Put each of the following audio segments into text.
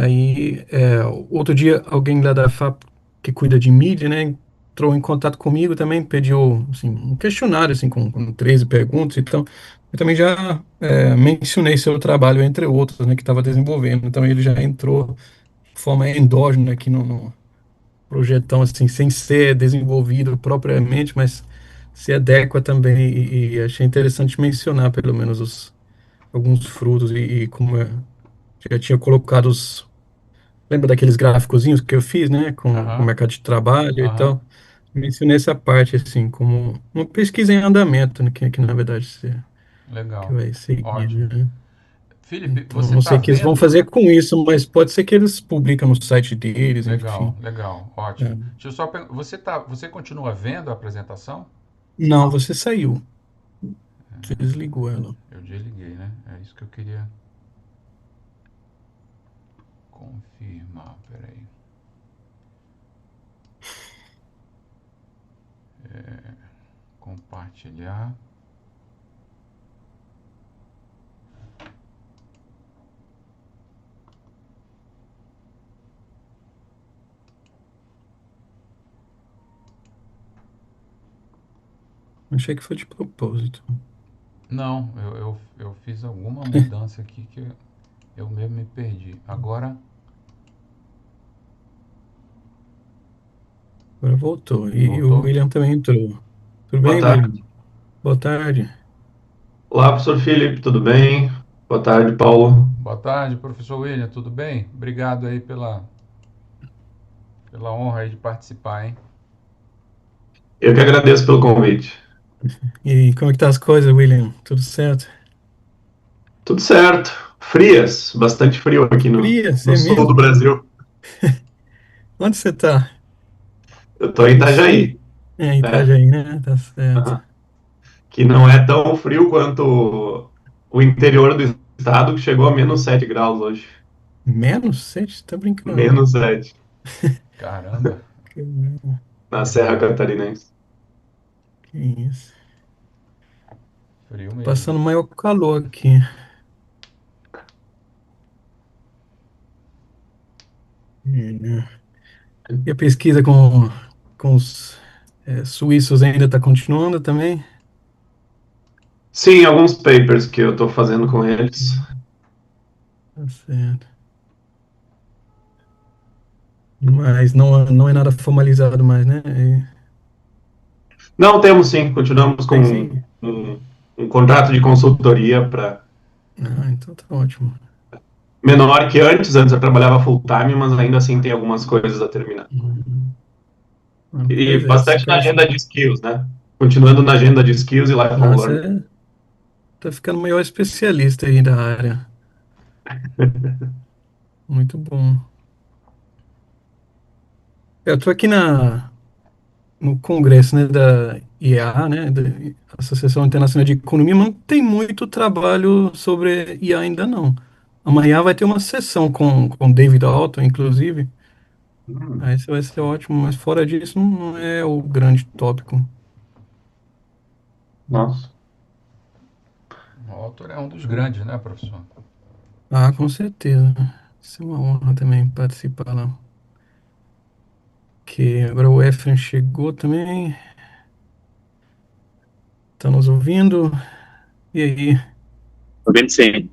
Aí, outro dia, alguém lá da FAP que cuida de mídia, né, entrou em contato comigo também, pediu, assim, um questionário, assim, com 13 perguntas. Então, eu também já mencionei seu trabalho, entre outros, né, que estava desenvolvendo. Então, ele já entrou de forma endógena aqui no projetão, assim, sem ser desenvolvido propriamente, mas se adequa também. E achei interessante mencionar, pelo menos, alguns frutos e como eu já tinha colocado os. Lembra daqueles gráficozinhos que eu fiz, né, com o Aham, mercado de trabalho e aham. tal? Mencionei essa parte, assim, como uma pesquisa em andamento, né, que na verdade que Legal. vai seguir, Ótimo. né? Felipe, Então, você não está sei o que eles vão vendo? fazer com isso, mas pode ser que eles publicam no site deles, Legal, enfim. legal, É. ótimo. Deixa eu só você continua vendo a apresentação? Não, você saiu. Você desligou ela. Eu desliguei, né? É isso que eu queria confirmar. Peraí. Compartilhar. Achei que foi de propósito. Não, eu fiz alguma mudança aqui que eu mesmo me perdi. Agora Agora voltou. E o voltou? William também entrou. Tudo Boa bem, tarde. William? Boa tarde. Olá, professor Felipe, tudo bem? Boa tarde, Paulo. Boa tarde, professor William, tudo bem? Obrigado aí pela honra aí de participar, hein? Eu que agradeço pelo convite. E como é que tá as coisas, William? Tudo certo? Tudo certo. Frias, bastante frio aqui Fria, no você sul do mesmo? Brasil. Onde você tá? Eu estou em No sul? Itajaí, É, é, Itajaí, né? Tá certo. aham, que não é tão frio quanto o interior do estado, que chegou a -7 graus hoje. Menos? Você tá brincando? -7 Caramba, Que, na Serra Catarinense. que isso? frio mesmo. Passando maior calor aqui. É. E a pesquisa com os suíços ainda está continuando também? Sim, alguns papers que eu estou fazendo com eles. Tá certo. Mas não é nada formalizado mais, né? Não, temos sim, continuamos com Tem sim. um contrato de consultoria para Ah, então tá ótimo. menor que antes. Antes eu trabalhava full time, mas ainda assim tem algumas coisas a terminar. Uhum. Ah, E pois é, bastante na parece. agenda de skills, né? Continuando na agenda de skills e lifelong Nossa, learning. tá ficando maior especialista aí da área. Muito bom. Eu tô aqui no congresso, né, da IEA, né, da Associação Internacional de Economia, mas não tem muito trabalho sobre IA ainda não. Amanhã vai ter uma sessão com David Alton, inclusive. Aí isso vai ser ótimo, mas fora disso não é o grande tópico. Nossa. O autor é um dos grandes, né, professor? Ah, com certeza. Isso é uma honra também participar lá. Que agora o Efraim chegou também, tá nos ouvindo. E aí, Tô bem, sim.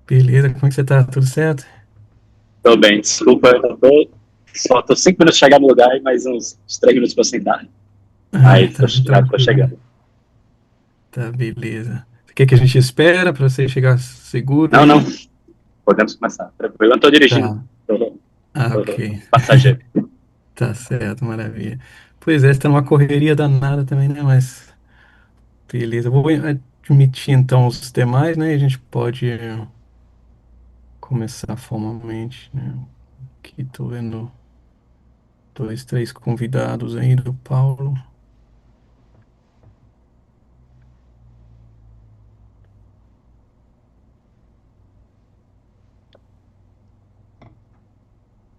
beleza? Como é que você tá? Tudo certo? Tô bem. Desculpa, eu tô, só tô 5 minutos de chegar no lugar e mais uns 3 minutos pra sentar. Ah, Aí tá já tô tranquilo. chegando. Tá, beleza. Você quer que a gente espera para você chegar seguro Não, não. aí? Podemos começar. Tranquilo. Eu não tô dirigindo. Tá. Tô, Ah, ok. tô passageiro. Tá certo, maravilha. Pois é, você tá numa correria danada também, né? Mas beleza. Eu vou admitir então os demais, né? E a gente pode começar formalmente, né? Aqui tô vendo dois, três convidados aí do Paulo.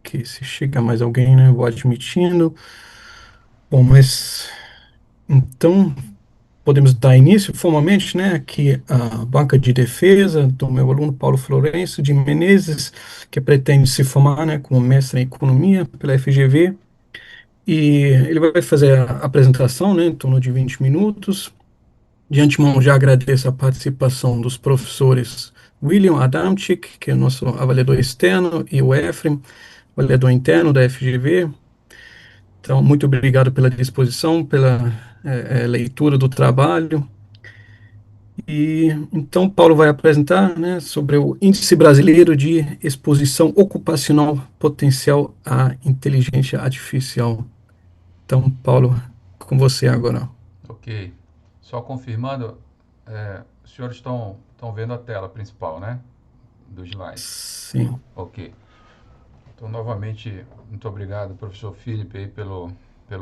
Que se chegar mais alguém, né? Eu vou admitindo. Bom, mas então. podemos dar início formalmente, né, aqui a banca de defesa do meu aluno Paulo Florencio de Menezes, que pretende se formar, né, como mestre em economia pela FGV, e ele vai fazer a apresentação, né, em torno de 20 minutos. De antemão, já agradeço a participação dos professores William Adamczyk, que é o nosso avaliador externo, e o Efrem, avaliador interno da FGV. Então, muito obrigado pela disposição, pela leitura do trabalho. E então Paulo vai apresentar, né, sobre o Índice Brasileiro de Exposição Ocupacional Potencial à Inteligência Artificial. Então, Paulo, com você agora. Ok. Só confirmando, os senhores estão vendo a tela principal, né? Do slide. Sim. Ok. Então, novamente, muito obrigado, professor Felipe, aí, pelo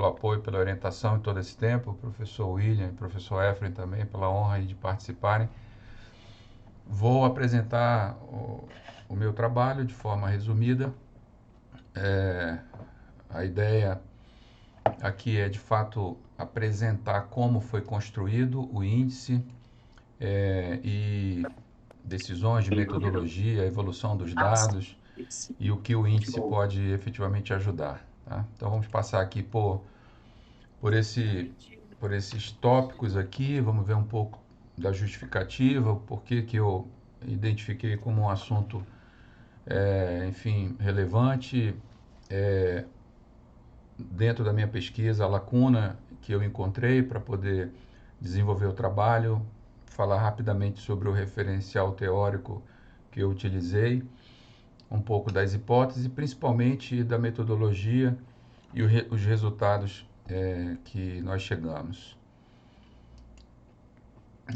apoio, pela orientação em todo esse tempo, professor William e professor Efren também, pela honra aí de participarem. Vou apresentar o meu trabalho de forma resumida. A ideia aqui é, de fato, apresentar como foi construído o índice e decisões de metodologia, a evolução dos dados e o que o índice pode efetivamente ajudar. Tá? Então, vamos passar aqui por, esse, por esses tópicos aqui, vamos ver um pouco da justificativa, o porquê que eu identifiquei como um assunto, enfim, relevante, dentro da minha pesquisa, a lacuna que eu encontrei para poder desenvolver o trabalho, falar rapidamente sobre o referencial teórico que eu utilizei, um pouco das hipóteses, principalmente da metodologia e os resultados que nós chegamos.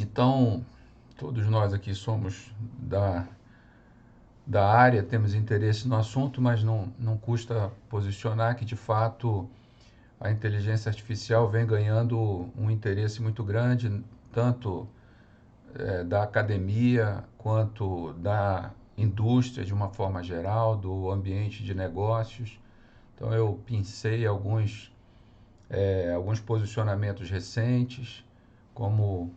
Então, todos nós aqui somos da área, temos interesse no assunto, mas não custa posicionar que, de fato, a inteligência artificial vem ganhando um interesse muito grande, tanto da academia quanto da indústria de uma forma geral, do ambiente de negócios. Então eu pensei alguns posicionamentos recentes, como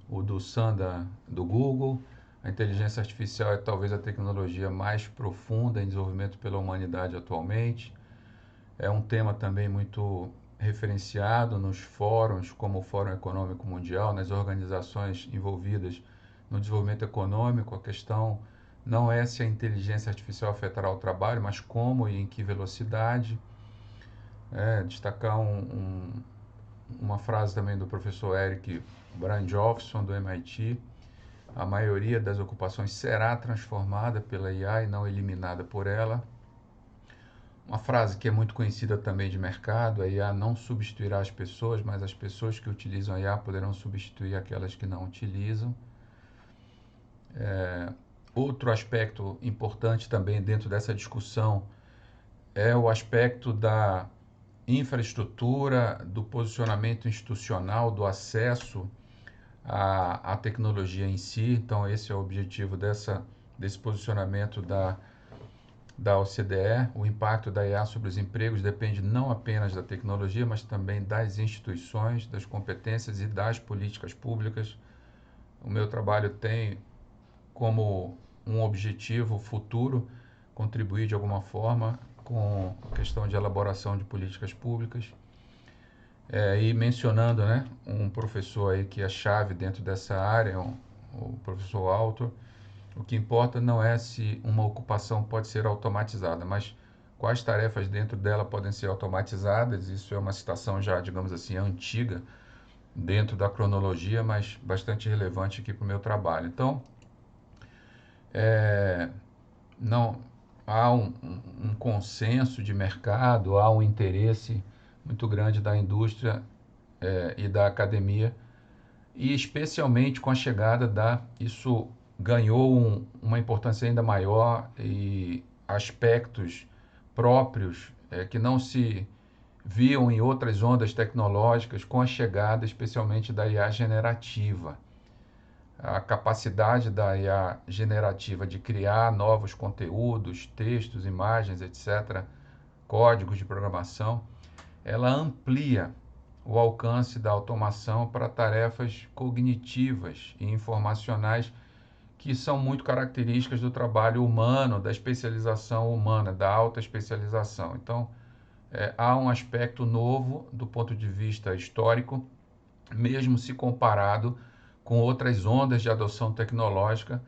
o do Sanda do Google. A inteligência artificial é talvez a tecnologia mais profunda em desenvolvimento pela humanidade atualmente. É um tema também muito referenciado nos fóruns, como o Fórum Econômico Mundial, nas organizações envolvidas no desenvolvimento econômico. A questão não é se a inteligência artificial afetará o trabalho, mas como e em que velocidade. Destacar uma frase também do professor Eric Brandjolfsson, do MIT: a maioria das ocupações será transformada pela IA e não eliminada por ela. Uma frase que é muito conhecida também de mercado: a IA não substituirá as pessoas, mas as pessoas que utilizam a IA poderão substituir aquelas que não utilizam. Outro aspecto importante também dentro dessa discussão é o aspecto da infraestrutura, do posicionamento institucional, do acesso à tecnologia em si. Então, esse é o objetivo desse posicionamento da OCDE. O impacto da IA sobre os empregos depende não apenas da tecnologia, mas também das instituições, das competências e das políticas públicas. O meu trabalho tem como um objetivo futuro contribuir de alguma forma com a questão de elaboração de políticas públicas. E mencionando, né, um professor aí que é chave dentro dessa área, o professor Altor: o que importa não é se uma ocupação pode ser automatizada, mas quais tarefas dentro dela podem ser automatizadas. Isso é uma citação já, digamos assim, antiga dentro da cronologia, mas bastante relevante aqui para o meu trabalho. Então, não há um consenso de mercado, há um interesse muito grande da indústria e da academia, e especialmente com a chegada isso ganhou uma importância ainda maior, e aspectos próprios que não se viam em outras ondas tecnológicas, com a chegada especialmente da IA generativa. A capacidade da IA generativa de criar novos conteúdos, textos, imagens, etc., códigos de programação, ela amplia o alcance da automação para tarefas cognitivas e informacionais que são muito características do trabalho humano, da especialização humana, da alta especialização. Então, há um aspecto novo do ponto de vista histórico, mesmo se comparado com outras ondas de adoção tecnológica,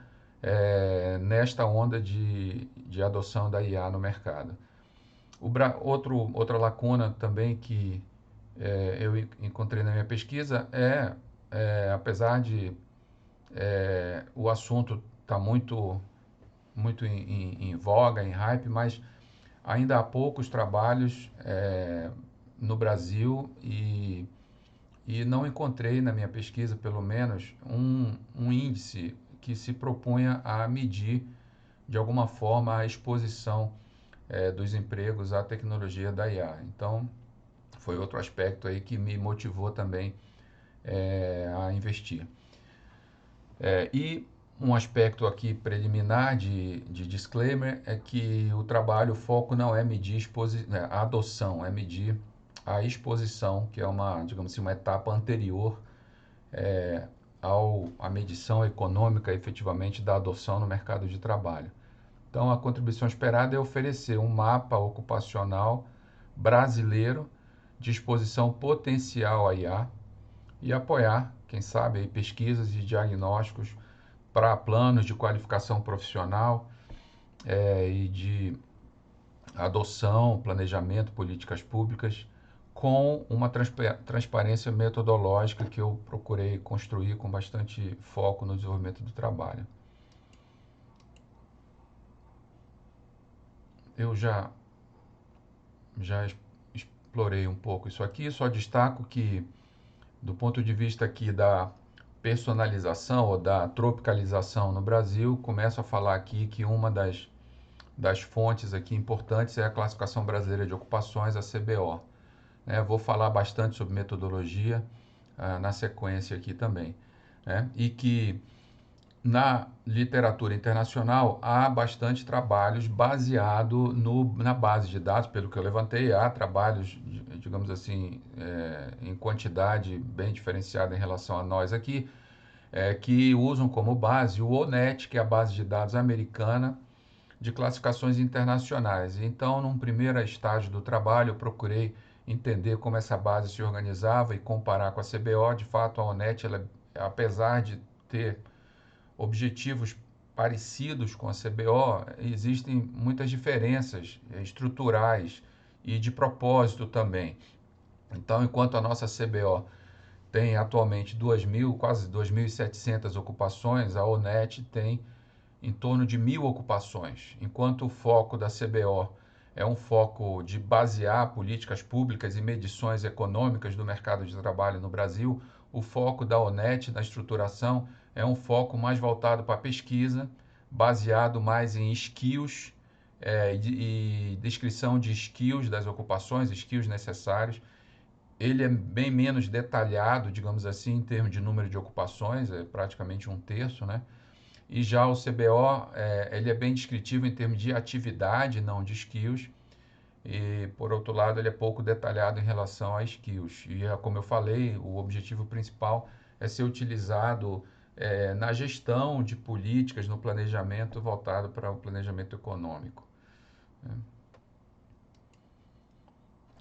nesta onda de adoção da IA no mercado. Outra lacuna também que eu encontrei na minha pesquisa apesar de o assunto estar muito em voga, em hype, mas ainda há poucos trabalhos no Brasil e não encontrei na minha pesquisa, pelo menos, um índice que se propunha a medir de alguma forma a exposição dos empregos à tecnologia da IA. Então, foi outro aspecto aí que me motivou também a investir. E um aspecto aqui preliminar de disclaimer é que o trabalho, o foco não é medir a adoção, é medir a exposição, que é digamos assim, uma etapa anterior à medição econômica efetivamente da adoção no mercado de trabalho. Então, a contribuição esperada é oferecer um mapa ocupacional brasileiro de exposição potencial à IA e apoiar, quem sabe, aí, pesquisas e diagnósticos para planos de qualificação profissional e de adoção, planejamento, políticas públicas, com uma transparência metodológica que eu procurei construir com bastante foco no desenvolvimento do trabalho. Eu já explorei um pouco isso aqui, só destaco que, do ponto de vista aqui da personalização ou da tropicalização no Brasil, começo a falar aqui que uma das fontes aqui importantes é a Classificação Brasileira de Ocupações, a CBO. Vou falar bastante sobre metodologia na sequência aqui também. E que na literatura internacional há bastante trabalhos baseado na base de dados, pelo que eu levantei, há trabalhos, digamos assim, em quantidade bem diferenciada em relação a nós aqui, que usam como base o ONET, que é a base de dados americana de classificações internacionais. Então, num primeiro estágio do trabalho, eu procurei entender como essa base se organizava e comparar com a CBO. De fato, a ONET, apesar de ter objetivos parecidos com a CBO, existem muitas diferenças estruturais e de propósito também. Então, enquanto a nossa CBO tem atualmente 2.000, quase 2.700 ocupações, a ONET tem em torno de 1.000 ocupações, enquanto o foco da CBO é um foco de basear políticas públicas e medições econômicas do mercado de trabalho no Brasil. O foco da ONET na estruturação é um foco mais voltado para a pesquisa, baseado mais em skills e descrição de skills das ocupações, skills necessários. Ele é bem menos detalhado, digamos assim, em termos de número de ocupações, é praticamente 1/3, né? E já o CBO, ele é bem descritivo em termos de atividade, não de skills. E, por outro lado, ele é pouco detalhado em relação a skills. E, como eu falei, o objetivo principal é ser utilizado na gestão de políticas, no planejamento voltado para o planejamento econômico.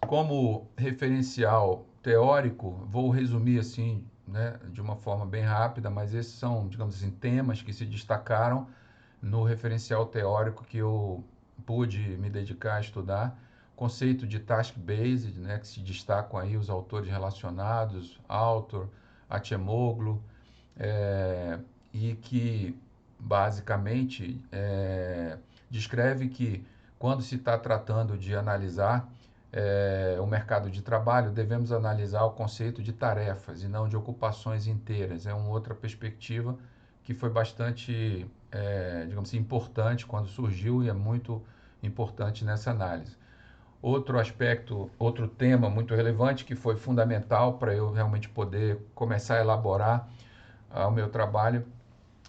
Como referencial teórico, vou resumir assim, de uma forma bem rápida, mas esses são, digamos assim, temas que se destacaram no referencial teórico que eu pude me dedicar a estudar. Conceito de task-based, que se destacam aí os autores relacionados, Autor, Acemoglu, e que basicamente descreve que quando se está tratando de analisar o mercado de trabalho, devemos analisar o conceito de tarefas e não de ocupações inteiras. É uma outra perspectiva que foi bastante, digamos assim, importante quando surgiu e é muito importante nessa análise. Outro aspecto, outro tema muito relevante que foi fundamental para eu realmente poder começar a elaborar o meu trabalho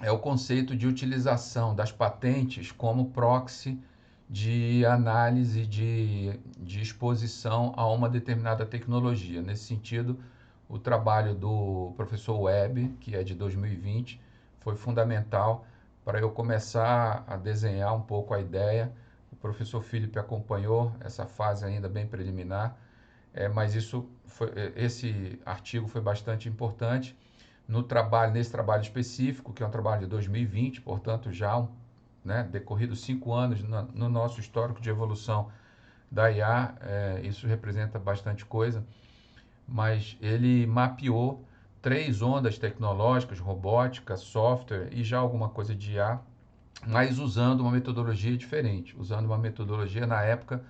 é o conceito de utilização das patentes como proxy de análise de exposição a uma determinada tecnologia. Nesse sentido, o trabalho do professor Webb, que é de 2020, foi fundamental para eu começar a desenhar um pouco a ideia. O professor Felipe acompanhou essa fase ainda bem preliminar, mas esse artigo foi bastante importante nesse trabalho específico, que é um trabalho de 2020, portanto já né, decorridos 5 anos no nosso histórico de evolução da IA, isso representa bastante coisa, mas ele mapeou 3 ondas tecnológicas, robótica, software e já alguma coisa de IA, mas usando uma metodologia diferente, usando uma metodologia na época,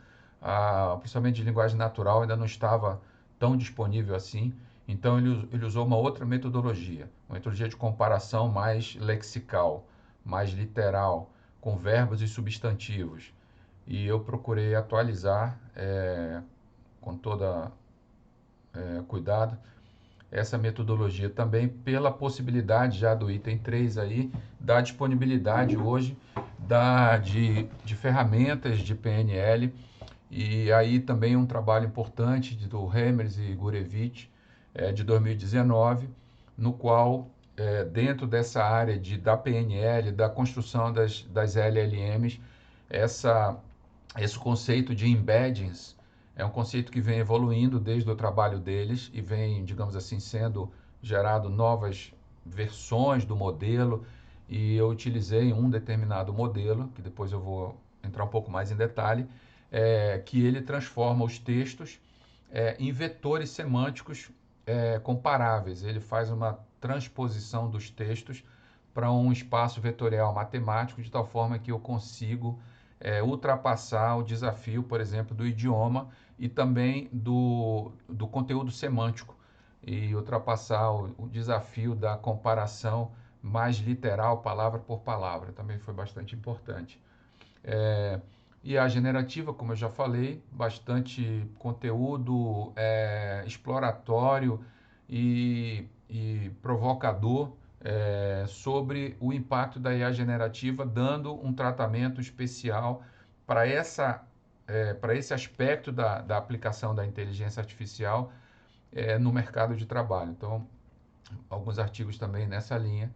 principalmente de linguagem natural, ainda não estava tão disponível assim, então ele usou uma outra metodologia, uma metodologia de comparação mais lexical, mais literal, com verbos e substantivos. E eu procurei atualizar com toda cuidado essa metodologia também pela possibilidade já do item 3 aí, da disponibilidade hoje de ferramentas de PNL, e aí também um trabalho importante do Hemers e Gurevich, de 2019, no qual, dentro dessa área da PNL, da construção das LLMs, esse conceito de embeddings é um conceito que vem evoluindo desde o trabalho deles e vem, digamos assim, sendo gerado novas versões do modelo, e eu utilizei um determinado modelo, que depois eu vou entrar um pouco mais em detalhe, que ele transforma os textos em vetores semânticos comparáveis. Ele faz uma transposição dos textos para um espaço vetorial matemático, de tal forma que eu consigo ultrapassar o desafio, por exemplo, do idioma e também do conteúdo semântico, e ultrapassar o desafio da comparação mais literal, palavra por palavra. Também foi bastante importante. E a generativa, como eu já falei, bastante conteúdo exploratório e provocador sobre o impacto da IA generativa, dando um tratamento especial para para esse aspecto da aplicação da inteligência artificial no mercado de trabalho. Então, alguns artigos também nessa linha.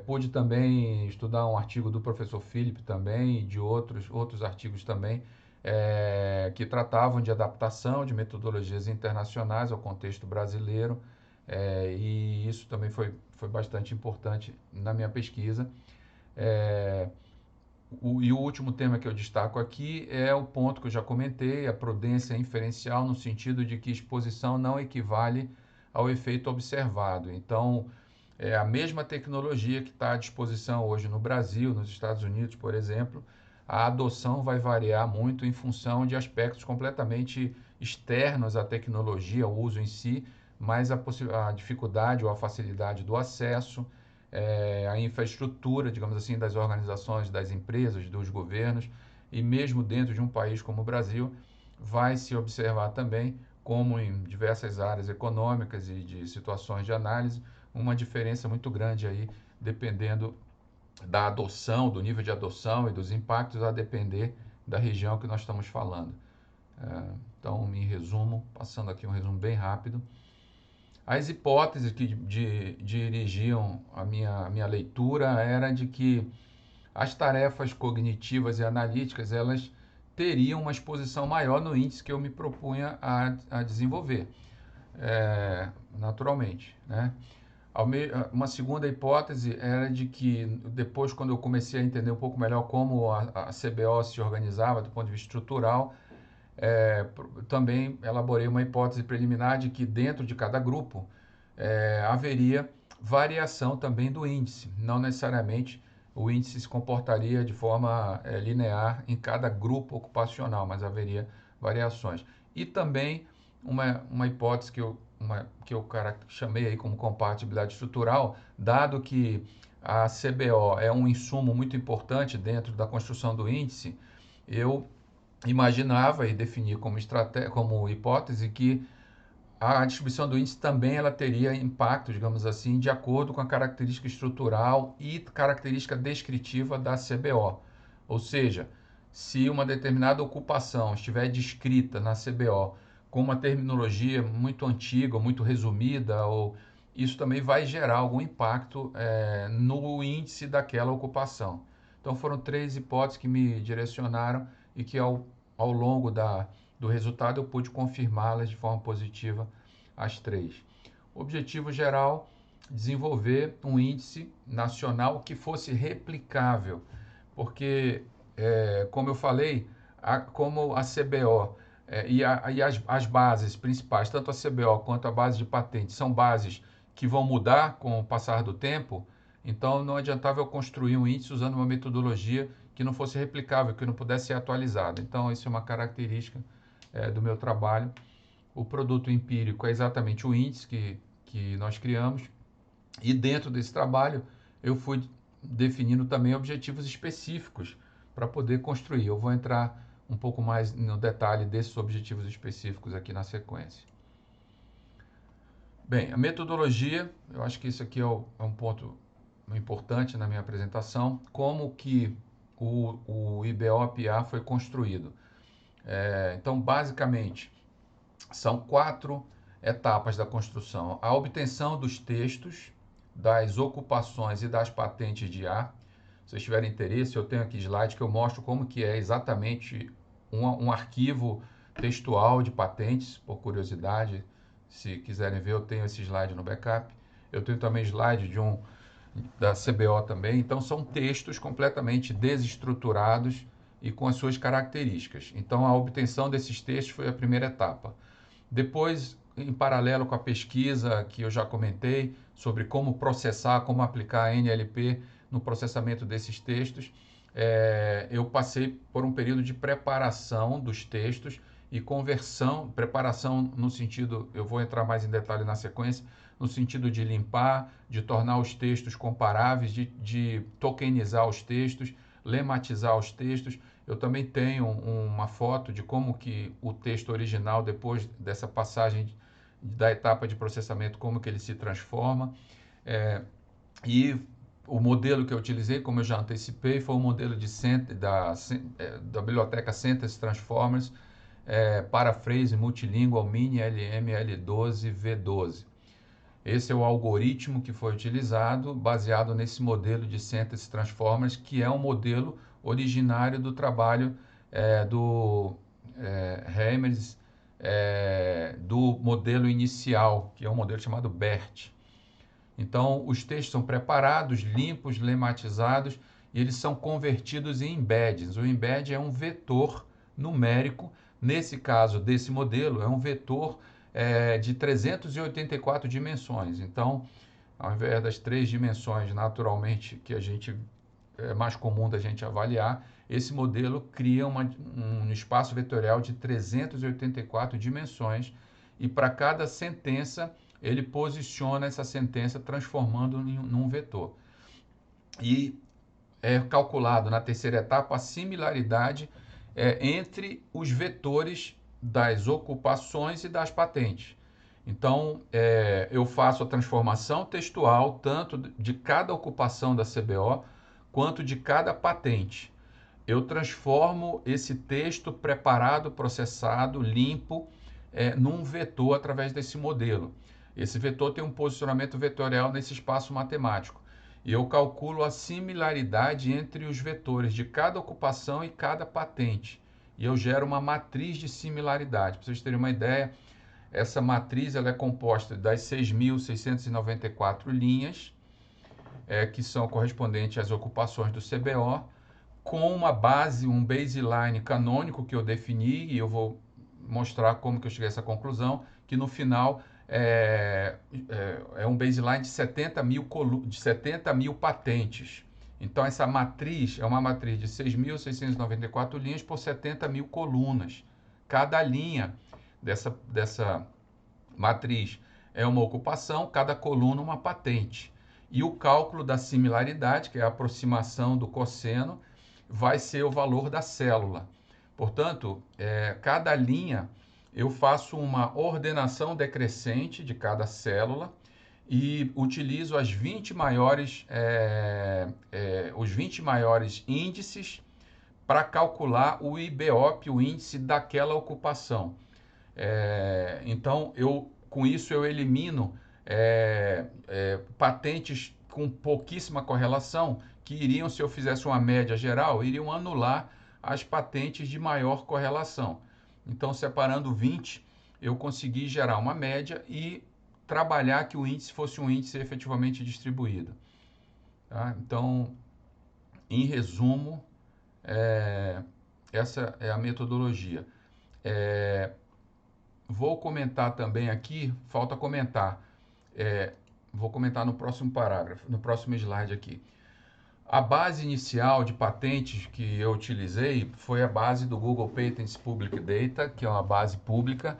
Pude também estudar um artigo do professor Philip também, e de outros artigos também, que tratavam de adaptação de metodologias internacionais ao contexto brasileiro, e isso também foi bastante importante na minha pesquisa. E o último tema que eu destaco aqui é o ponto que eu já comentei, a prudência inferencial, no sentido de que exposição não equivale ao efeito observado. Então, é a mesma tecnologia que está à disposição hoje no Brasil, nos Estados Unidos, por exemplo, a adoção vai variar muito em função de aspectos completamente externos à tecnologia, ao uso em si, mas a dificuldade ou a facilidade do acesso, a infraestrutura, digamos assim, das organizações, das empresas, dos governos, e mesmo dentro de um país como o Brasil, vai se observar também, como em diversas áreas econômicas e de situações de análise, uma diferença muito grande aí, dependendo da adoção, do nível de adoção e dos impactos, a depender da região que nós estamos falando. Então, em resumo, passando aqui um resumo bem rápido, as hipóteses que dirigiam a minha leitura era de que as tarefas cognitivas e analíticas, elas teriam uma exposição maior no índice que eu me propunha a desenvolver, naturalmente, né? Uma segunda hipótese era de que depois, quando eu comecei a entender um pouco melhor como a CBO se organizava do ponto de vista estrutural, também elaborei uma hipótese preliminar de que dentro de cada grupo haveria variação também do índice. Não necessariamente o índice se comportaria de forma linear em cada grupo ocupacional, mas haveria variações. E também uma hipótese que eu chamei aí como compatibilidade estrutural, dado que a CBO é um insumo muito importante dentro da construção do índice, eu imaginava e defini como hipótese que a distribuição do índice também ela teria impacto, digamos assim, de acordo com a característica estrutural e característica descritiva da CBO. Ou seja, se uma determinada ocupação estiver descrita na CBO com uma terminologia muito antiga, muito resumida, ou isso também vai gerar algum impacto no índice daquela ocupação. Então foram 3 hipóteses que me direcionaram e que ao longo do resultado eu pude confirmá-las de forma positiva, as 3. Objetivo geral, desenvolver um índice nacional que fosse replicável, porque, como eu falei, como a CBO e as bases principais, tanto a CBO quanto a base de patente, são bases que vão mudar com o passar do tempo, então não adiantava eu construir um índice usando uma metodologia que não fosse replicável, que não pudesse ser atualizada. Então, isso é uma característica do meu trabalho. O produto empírico é exatamente o índice que nós criamos, e dentro desse trabalho eu fui definindo também objetivos específicos para poder construir. Eu vou entrar um pouco mais no detalhe desses objetivos específicos aqui na sequência. Bem, a metodologia, eu acho que isso aqui é um ponto importante na minha apresentação, como que o IBO-PA foi construído. Então, basicamente, são 4 etapas da construção. A obtenção dos textos, das ocupações e das patentes de A. Se vocês tiverem interesse, eu tenho aqui slide que eu mostro como que é exatamente um arquivo textual de patentes, por curiosidade. Se quiserem ver, eu tenho esse slide no backup. Eu tenho também slide da CBO também. Então, são textos completamente desestruturados e com as suas características. Então, a obtenção desses textos foi a primeira etapa. Depois, em paralelo com a pesquisa que eu já comentei sobre como processar, como aplicar a NLP no processamento desses textos, eu passei por um período de preparação dos textos e conversão, preparação no sentido, eu vou entrar mais em detalhe na sequência, no sentido de limpar, de tornar os textos comparáveis, de tokenizar os textos, lematizar os textos. Eu também tenho uma foto de como que o texto original, depois dessa passagem da etapa de processamento, como que ele se transforma. E o modelo que eu utilizei, como eu já antecipei, foi o modelo da biblioteca Synthesis Transformers, Paraphrase Multilingual Mini LM L12 V12. Esse é o algoritmo que foi utilizado, baseado nesse modelo de Synthesis Transformers, que é um modelo originário do trabalho do Reimers, do modelo inicial, que é um modelo chamado BERT. Então, os textos são preparados, limpos, lematizados, e eles são convertidos em embeddings. O embed é um vetor numérico, nesse caso desse modelo, é um vetor de 384 dimensões. Então, ao invés das 3 dimensões naturalmente que é mais comum da gente avaliar, esse modelo cria um espaço vetorial de 384 dimensões, e para cada sentença ele posiciona essa sentença transformando num vetor. E é calculado na terceira etapa a similaridade entre os vetores das ocupações e das patentes. Então, eu faço a transformação textual tanto de cada ocupação da CBO quanto de cada patente. Eu transformo esse texto preparado, processado, limpo, num vetor através desse modelo. Esse vetor tem um posicionamento vetorial nesse espaço matemático. E eu calculo a similaridade entre os vetores de cada ocupação e cada patente. E eu gero uma matriz de similaridade. Para vocês terem uma ideia, essa matriz ela é composta das 6.694 linhas, que são correspondentes às ocupações do CBO, com uma base, um baseline canônico que eu defini, e eu vou mostrar como que eu cheguei a essa conclusão, que no final é um baseline de 70 mil patentes. Então, essa matriz é uma matriz de 6.694 linhas por 70 mil colunas. Cada linha dessa matriz é uma ocupação, cada coluna uma patente. E o cálculo da similaridade, que é a aproximação do cosseno, vai ser o valor da célula. Portanto, cada linha eu faço uma ordenação decrescente de cada célula e utilizo os 20 maiores índices para calcular o IBOP, o índice daquela ocupação. Então, com isso eu elimino patentes com pouquíssima correlação, que iriam, se eu fizesse uma média geral, iriam anular as patentes de maior correlação. Então, separando 20, eu consegui gerar uma média e trabalhar que o índice fosse um índice efetivamente distribuído. Tá? Então, em resumo, essa é a metodologia. Vou comentar também aqui, falta comentar, vou comentar no próximo parágrafo, no próximo slide aqui. A base inicial de patentes que eu utilizei foi a base do Google Patents Public Data, que é uma base pública.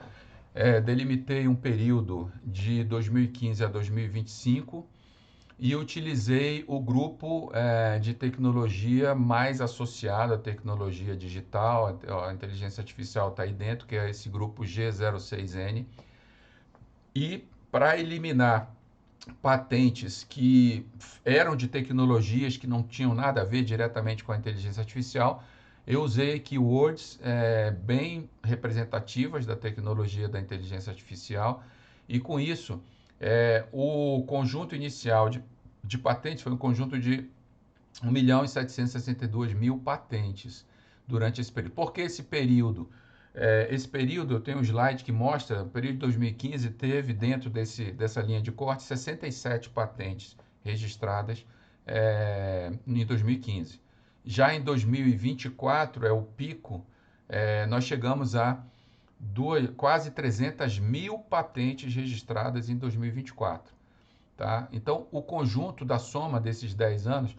Delimitei um período de 2015 a 2025 e utilizei o grupo de tecnologia mais associado à tecnologia digital, a inteligência artificial está aí dentro, que é esse grupo G06N. E para eliminar patentes que eram de tecnologias que não tinham nada a ver diretamente com a inteligência artificial, eu usei keywords bem representativas da tecnologia da inteligência artificial e com isso o conjunto inicial de patentes foi um conjunto de 1.762.000 patentes durante esse período. Por que esse período? Esse período, eu tenho um slide que mostra, o período de 2015 teve dentro dessa linha de corte 67 patentes registradas em 2015. Já em 2024 é o pico, nós chegamos a quase 300.000 patentes registradas em 2024. Tá? Então, o conjunto da soma desses 10 anos,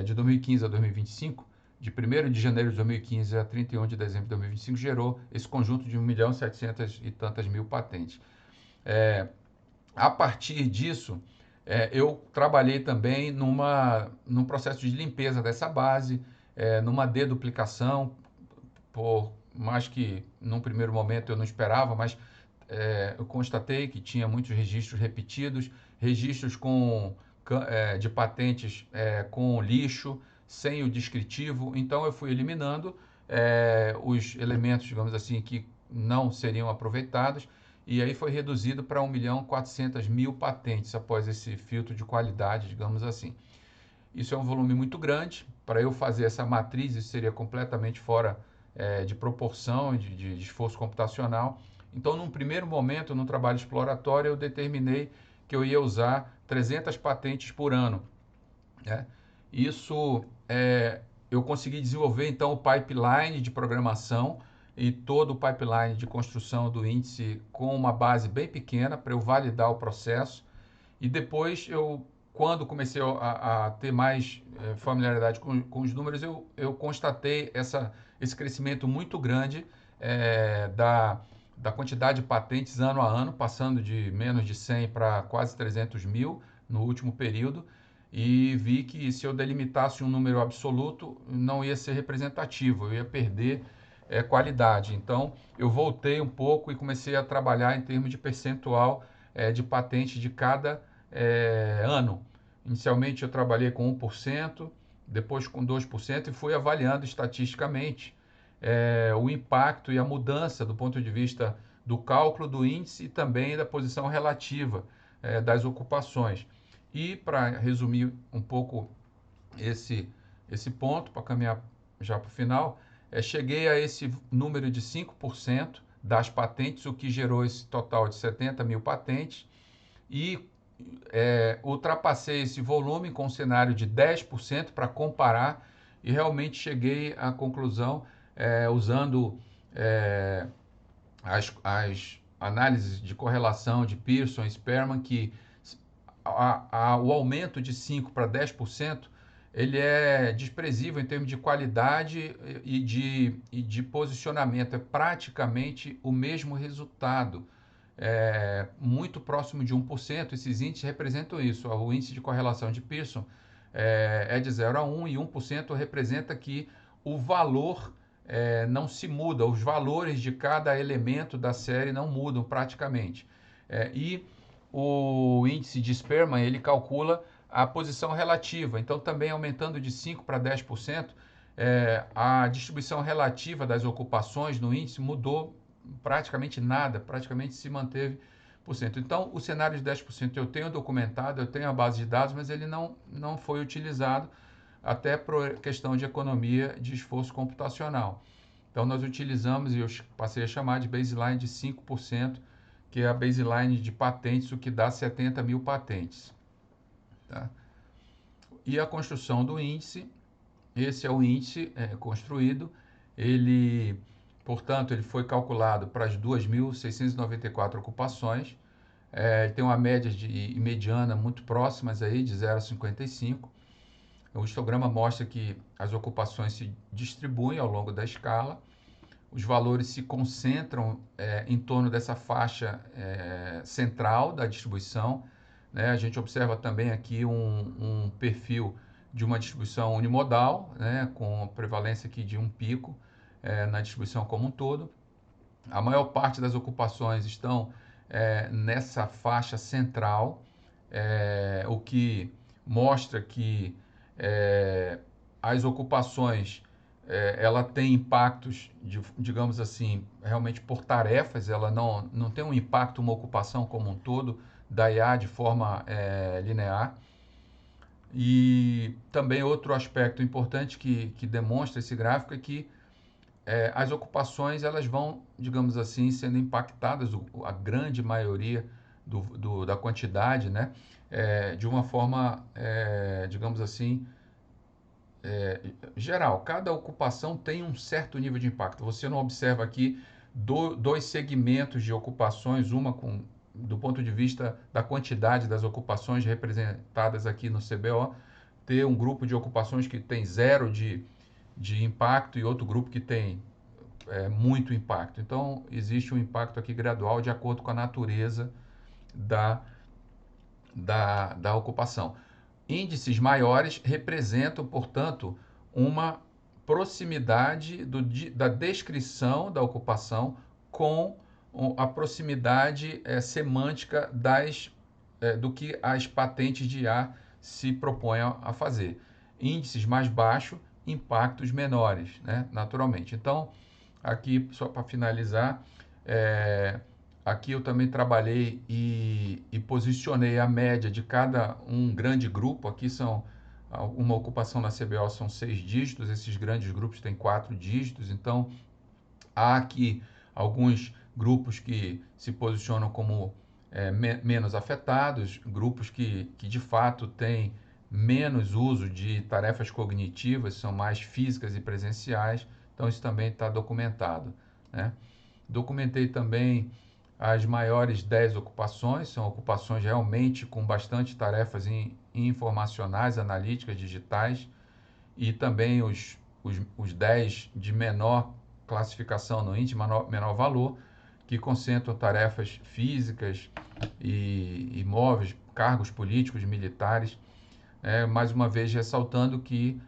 de 2015 a 2025, de 1º de janeiro de 2015 a 31 de dezembro de 2025, gerou esse conjunto de 1.700.000 e tantas patentes. A partir disso, eu trabalhei também num processo de limpeza dessa base, numa deduplicação, por mais que num primeiro momento eu não esperava, mas eu constatei que tinha muitos registros repetidos, registros de patentes com lixo, sem o descritivo. Então eu fui eliminando os elementos, digamos assim, que não seriam aproveitados, e aí foi reduzido para 1.400.000 patentes após esse filtro de qualidade, digamos assim. Isso é um volume muito grande. Para eu fazer essa matriz, isso seria completamente fora de proporção, de esforço computacional. Então, num primeiro momento, no trabalho exploratório, eu determinei que eu ia usar 300 patentes por ano. Né? Isso, eu consegui desenvolver, então, o pipeline de programação e todo o pipeline de construção do índice com uma base bem pequena para eu validar o processo. E depois, quando comecei a ter mais familiaridade com os números, eu constatei esse crescimento muito grande da quantidade de patentes ano a ano, passando de menos de 100 para quase 300.000 no último período, e vi que se eu delimitasse um número absoluto, não ia ser representativo, eu ia perder qualidade. Então, eu voltei um pouco e comecei a trabalhar em termos de percentual de patente de cada ano. Inicialmente eu trabalhei com 1%, depois com 2% e fui avaliando estatisticamente o impacto e a mudança do ponto de vista do cálculo do índice e também da posição relativa das ocupações. E para resumir um pouco esse ponto, para caminhar já para o final, cheguei a esse número de 5% das patentes, o que gerou esse total de 70.000 patentes, e ultrapassei esse volume com um cenário de 10% para comparar, e realmente cheguei à conclusão, usando as análises de correlação de Pearson e Sperman, que o aumento de 5% para 10% ele é desprezível em termos de qualidade e de posicionamento. É praticamente o mesmo resultado. Muito próximo de 1%, esses índices representam isso. O índice de correlação de Pearson é de 0 a 1 e 1% representa que o valor não se muda, os valores de cada elemento da série não mudam praticamente. E o índice de Sperman, ele calcula a posição relativa, então também aumentando de 5% para 10%, A distribuição relativa das ocupações no índice mudou praticamente nada, praticamente se manteve por cento. Então, o cenário de 10% eu tenho documentado, eu tenho a base de dados, mas ele não foi utilizado até por questão de economia de esforço computacional. Então, nós utilizamos, e eu passei a chamar de baseline de 5%, que é a baseline de patentes, o que dá 70 mil patentes. Tá? E a construção do índice, esse é o índice construído, ele, portanto, ele foi calculado para as 2.694 ocupações, tem uma média e mediana muito próximas aí, de 0,55. O histograma mostra que as ocupações se distribuem ao longo da escala, os valores se concentram em torno dessa faixa central da distribuição, né? A gente observa também aqui um perfil de uma distribuição unimodal, né? Com prevalência aqui de um pico na distribuição como um todo. A maior parte das ocupações estão nessa faixa central, o que mostra que as ocupações ela tem impactos, digamos assim, realmente por tarefas, ela não tem um impacto, uma ocupação como um todo da IA de forma linear. E também outro aspecto importante que demonstra esse gráfico é que as ocupações elas vão, digamos assim, sendo impactadas, a grande maioria da quantidade, né, de uma forma, digamos assim, geral. Cada ocupação tem um certo nível de impacto. Você não observa aqui dois segmentos de ocupações, uma do ponto de vista da quantidade das ocupações representadas aqui no CBO, ter um grupo de ocupações que tem zero de impacto e outro grupo que tem muito impacto. Então, existe um impacto aqui gradual de acordo com a natureza da ocupação. Índices maiores representam, portanto, uma proximidade da descrição da ocupação com a proximidade semântica do que as patentes de IA se propõem a fazer. Índices mais baixos, impactos menores, né, naturalmente. Então, aqui, só para finalizar, aqui eu também trabalhei e posicionei a média de cada um grande grupo. Aqui uma ocupação na CBO são 6 dígitos, esses grandes grupos têm 4 dígitos, então há aqui alguns grupos que se posicionam como menos afetados, grupos que de fato têm menos uso de tarefas cognitivas, são mais físicas e presenciais, então isso também está documentado, né? Documentei também as maiores 10 ocupações, são ocupações realmente com bastante tarefas informacionais, analíticas, digitais, e também os 10 de menor classificação no índice, menor valor, que concentram tarefas físicas e móveis, cargos políticos, militares, mais uma vez ressaltando que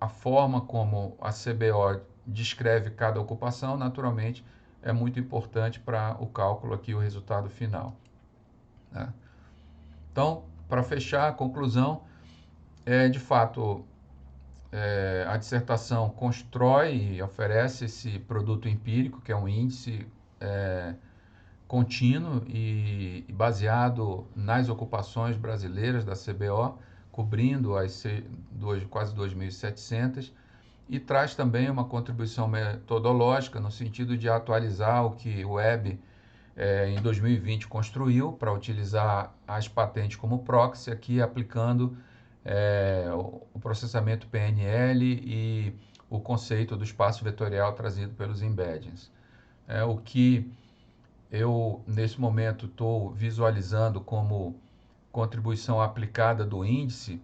a forma como a CBO descreve cada ocupação, naturalmente, é muito importante para o cálculo aqui, o resultado final, né? Então, para fechar, a conclusão de fato, a dissertação constrói e oferece esse produto empírico, que é um índice contínuo e baseado nas ocupações brasileiras da CBO, cobrindo quase 2.700, e traz também uma contribuição metodológica no sentido de atualizar o que o Web em 2020 construiu para utilizar as patentes como proxy, aqui aplicando o processamento PNL e o conceito do espaço vetorial trazido pelos embeddings. O que eu, nesse momento, estou visualizando como contribuição aplicada do índice,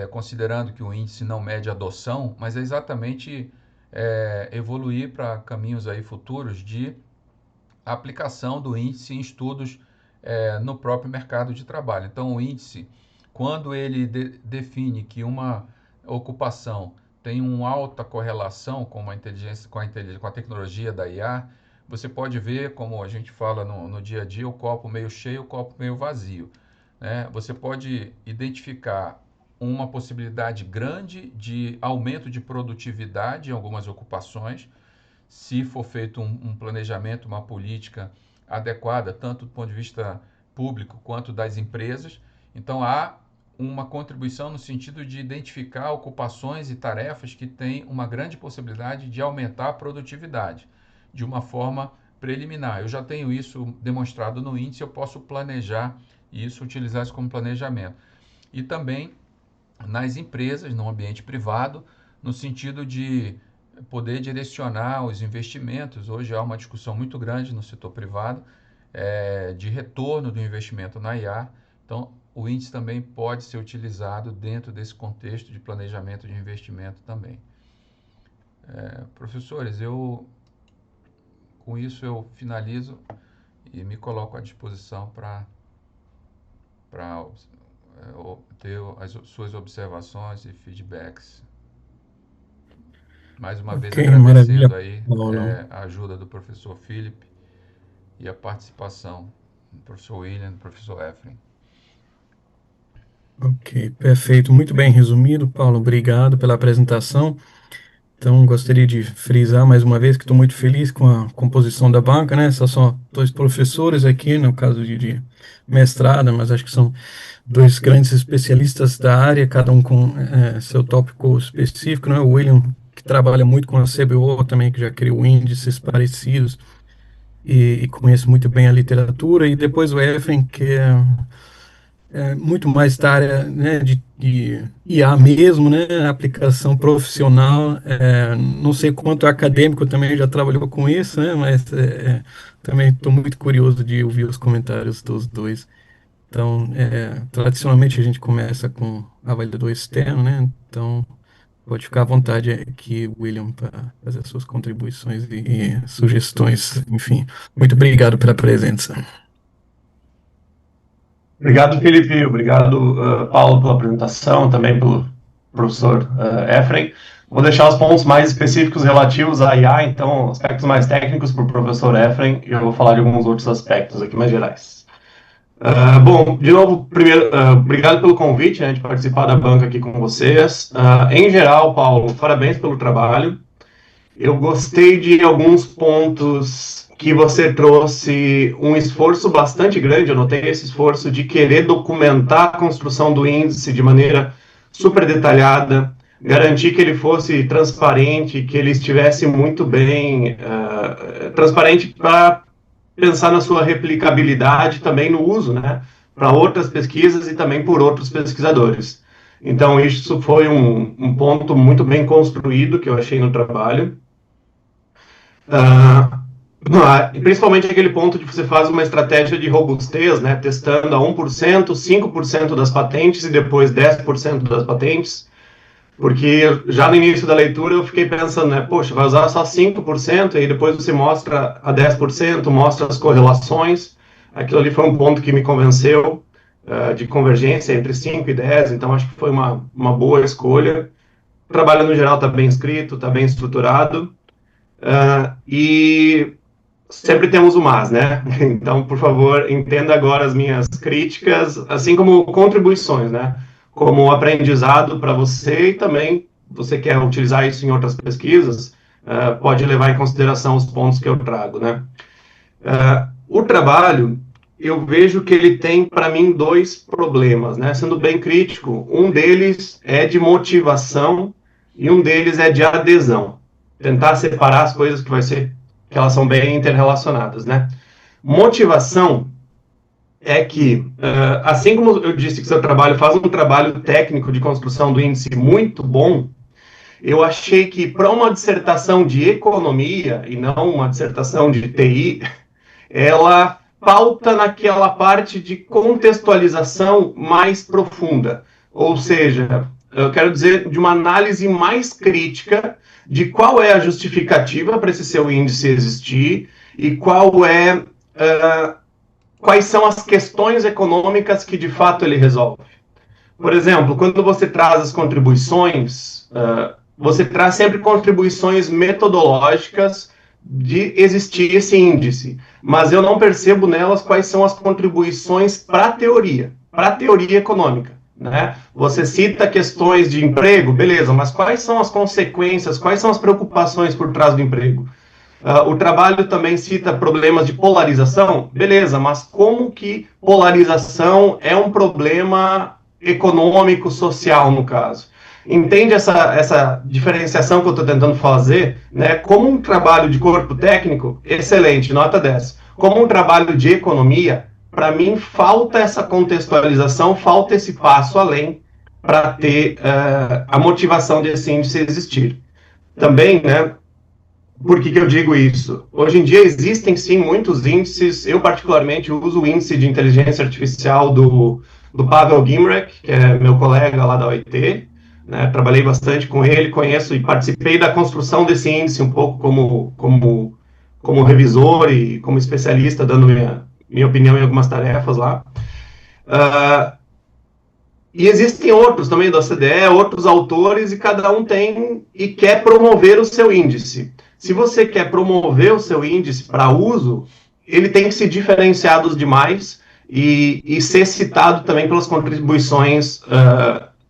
considerando que o índice não mede adoção, mas é exatamente evoluir para caminhos aí futuros de aplicação do índice em estudos no próprio mercado de trabalho. Então, o índice, quando ele define que uma ocupação tem uma alta correlação com com a tecnologia da IA, você pode ver, como a gente fala no dia a dia, o copo meio cheio, o copo meio vazio, né? Você pode identificar uma possibilidade grande de aumento de produtividade em algumas ocupações, se for feito um planejamento, uma política adequada, tanto do ponto de vista público quanto das empresas. Então, há uma contribuição no sentido de identificar ocupações e tarefas que têm uma grande possibilidade de aumentar a produtividade, de uma forma preliminar. Eu já tenho isso demonstrado no índice, eu posso planejar isso, utilizar isso como planejamento. E também nas empresas, no ambiente privado, no sentido de poder direcionar os investimentos. Hoje há uma discussão muito grande no setor privado de retorno do investimento na IA. Então, o índice também pode ser utilizado dentro desse contexto de planejamento de investimento também. Professores, com isso eu finalizo e me coloco à disposição para ter as suas observações e feedbacks. Mais uma vez agradecendo aí a ajuda do professor Felipe e a participação do professor William e do professor Efraim. Ok, perfeito. Muito bem resumido, Paulo. Obrigado pela apresentação. Então, gostaria de frisar mais uma vez que estou muito feliz com a composição da banca, né? São só 2 professores aqui, no caso de mestrado, mas acho que são 2 grandes especialistas da área, cada um com seu tópico específico, né? O William, que trabalha muito com a CBO também, que já criou índices parecidos e conhece muito bem a literatura, e depois o Efraim, que é muito mais da área, né, de IA mesmo, né, aplicação profissional, não sei quanto acadêmico também já trabalhou com isso, né, mas também estou muito curioso de ouvir os comentários dos 2. Então, tradicionalmente a gente começa com avaliador externo, né, então pode ficar à vontade aqui, William, para fazer as suas contribuições e sugestões, enfim. Muito obrigado pela presença. Obrigado, Felipe. Obrigado, Paulo, pela apresentação, também pelo professor Efraim. Vou deixar os pontos mais específicos relativos à IA, então, aspectos mais técnicos para o professor Efraim, e eu vou falar de alguns outros aspectos aqui mais gerais. Bom, de novo, primeiro, obrigado pelo convite, né, de participar da banca aqui com vocês. Em geral, Paulo, parabéns pelo trabalho. Eu gostei de alguns pontos que você trouxe um esforço bastante grande, eu notei esse esforço de querer documentar a construção do índice de maneira super detalhada, garantir que ele fosse transparente, que ele estivesse muito bem transparente para pensar na sua replicabilidade também no uso, né, para outras pesquisas e também por outros pesquisadores. Então, isso foi um ponto muito bem construído que eu achei no trabalho. Principalmente aquele ponto de você faz uma estratégia de robustez, né, testando a 1%, 5% das patentes e depois 10% das patentes, porque já no início da leitura eu fiquei pensando, né, poxa, vai usar só 5% e depois você mostra a 10%, mostra as correlações. Aquilo ali foi um ponto que me convenceu de convergência entre 5 e 10, então acho que foi uma boa escolha. O trabalho no geral está bem escrito, está bem estruturado. E sempre temos o mas, né? Então, por favor, entenda agora as minhas críticas, assim como contribuições, né? Como aprendizado para você e também você quer utilizar isso em outras pesquisas, pode levar em consideração os pontos que eu trago, né? O trabalho, eu vejo que ele tem, para mim, 2 problemas, né? Sendo bem crítico, um deles é de motivação e um deles é de adesão. Tentar separar as coisas que elas são bem interrelacionadas, né? Motivação é que, assim como eu disse que seu trabalho faz um trabalho técnico de construção do índice muito bom, eu achei que para uma dissertação de economia e não uma dissertação de TI, ela pauta naquela parte de contextualização mais profunda, ou seja, eu quero dizer de uma análise mais crítica de qual é a justificativa para esse seu índice existir e quais são as questões econômicas que de fato ele resolve. Por exemplo, quando você traz as contribuições, você traz sempre contribuições metodológicas de existir esse índice, mas eu não percebo nelas quais são as contribuições para a teoria econômica. né? Você cita questões de emprego, beleza, mas quais são as consequências, quais são as preocupações por trás do emprego? O trabalho também cita problemas de polarização, beleza, mas como que polarização é um problema econômico, social, no caso? Entende essa diferenciação que eu estou tentando fazer? Né? Como um trabalho de corpo técnico, excelente, nota 10. Como um trabalho de economia, para mim falta essa contextualização, falta esse passo além para ter a motivação desse índice existir. Também, né, por que eu digo isso? Hoje em dia existem sim muitos índices, eu particularmente uso o índice de inteligência artificial do Pavel Gimrek, que é meu colega lá da OIT, né? Trabalhei bastante com ele, conheço e participei da construção desse índice um pouco como revisor e como especialista, dando minha opinião em algumas tarefas lá. E existem outros também da OCDE, outros autores, e cada um tem e quer promover o seu índice. Se você quer promover o seu índice para uso, ele tem que se diferenciar dos demais e ser citado também pelas contribuições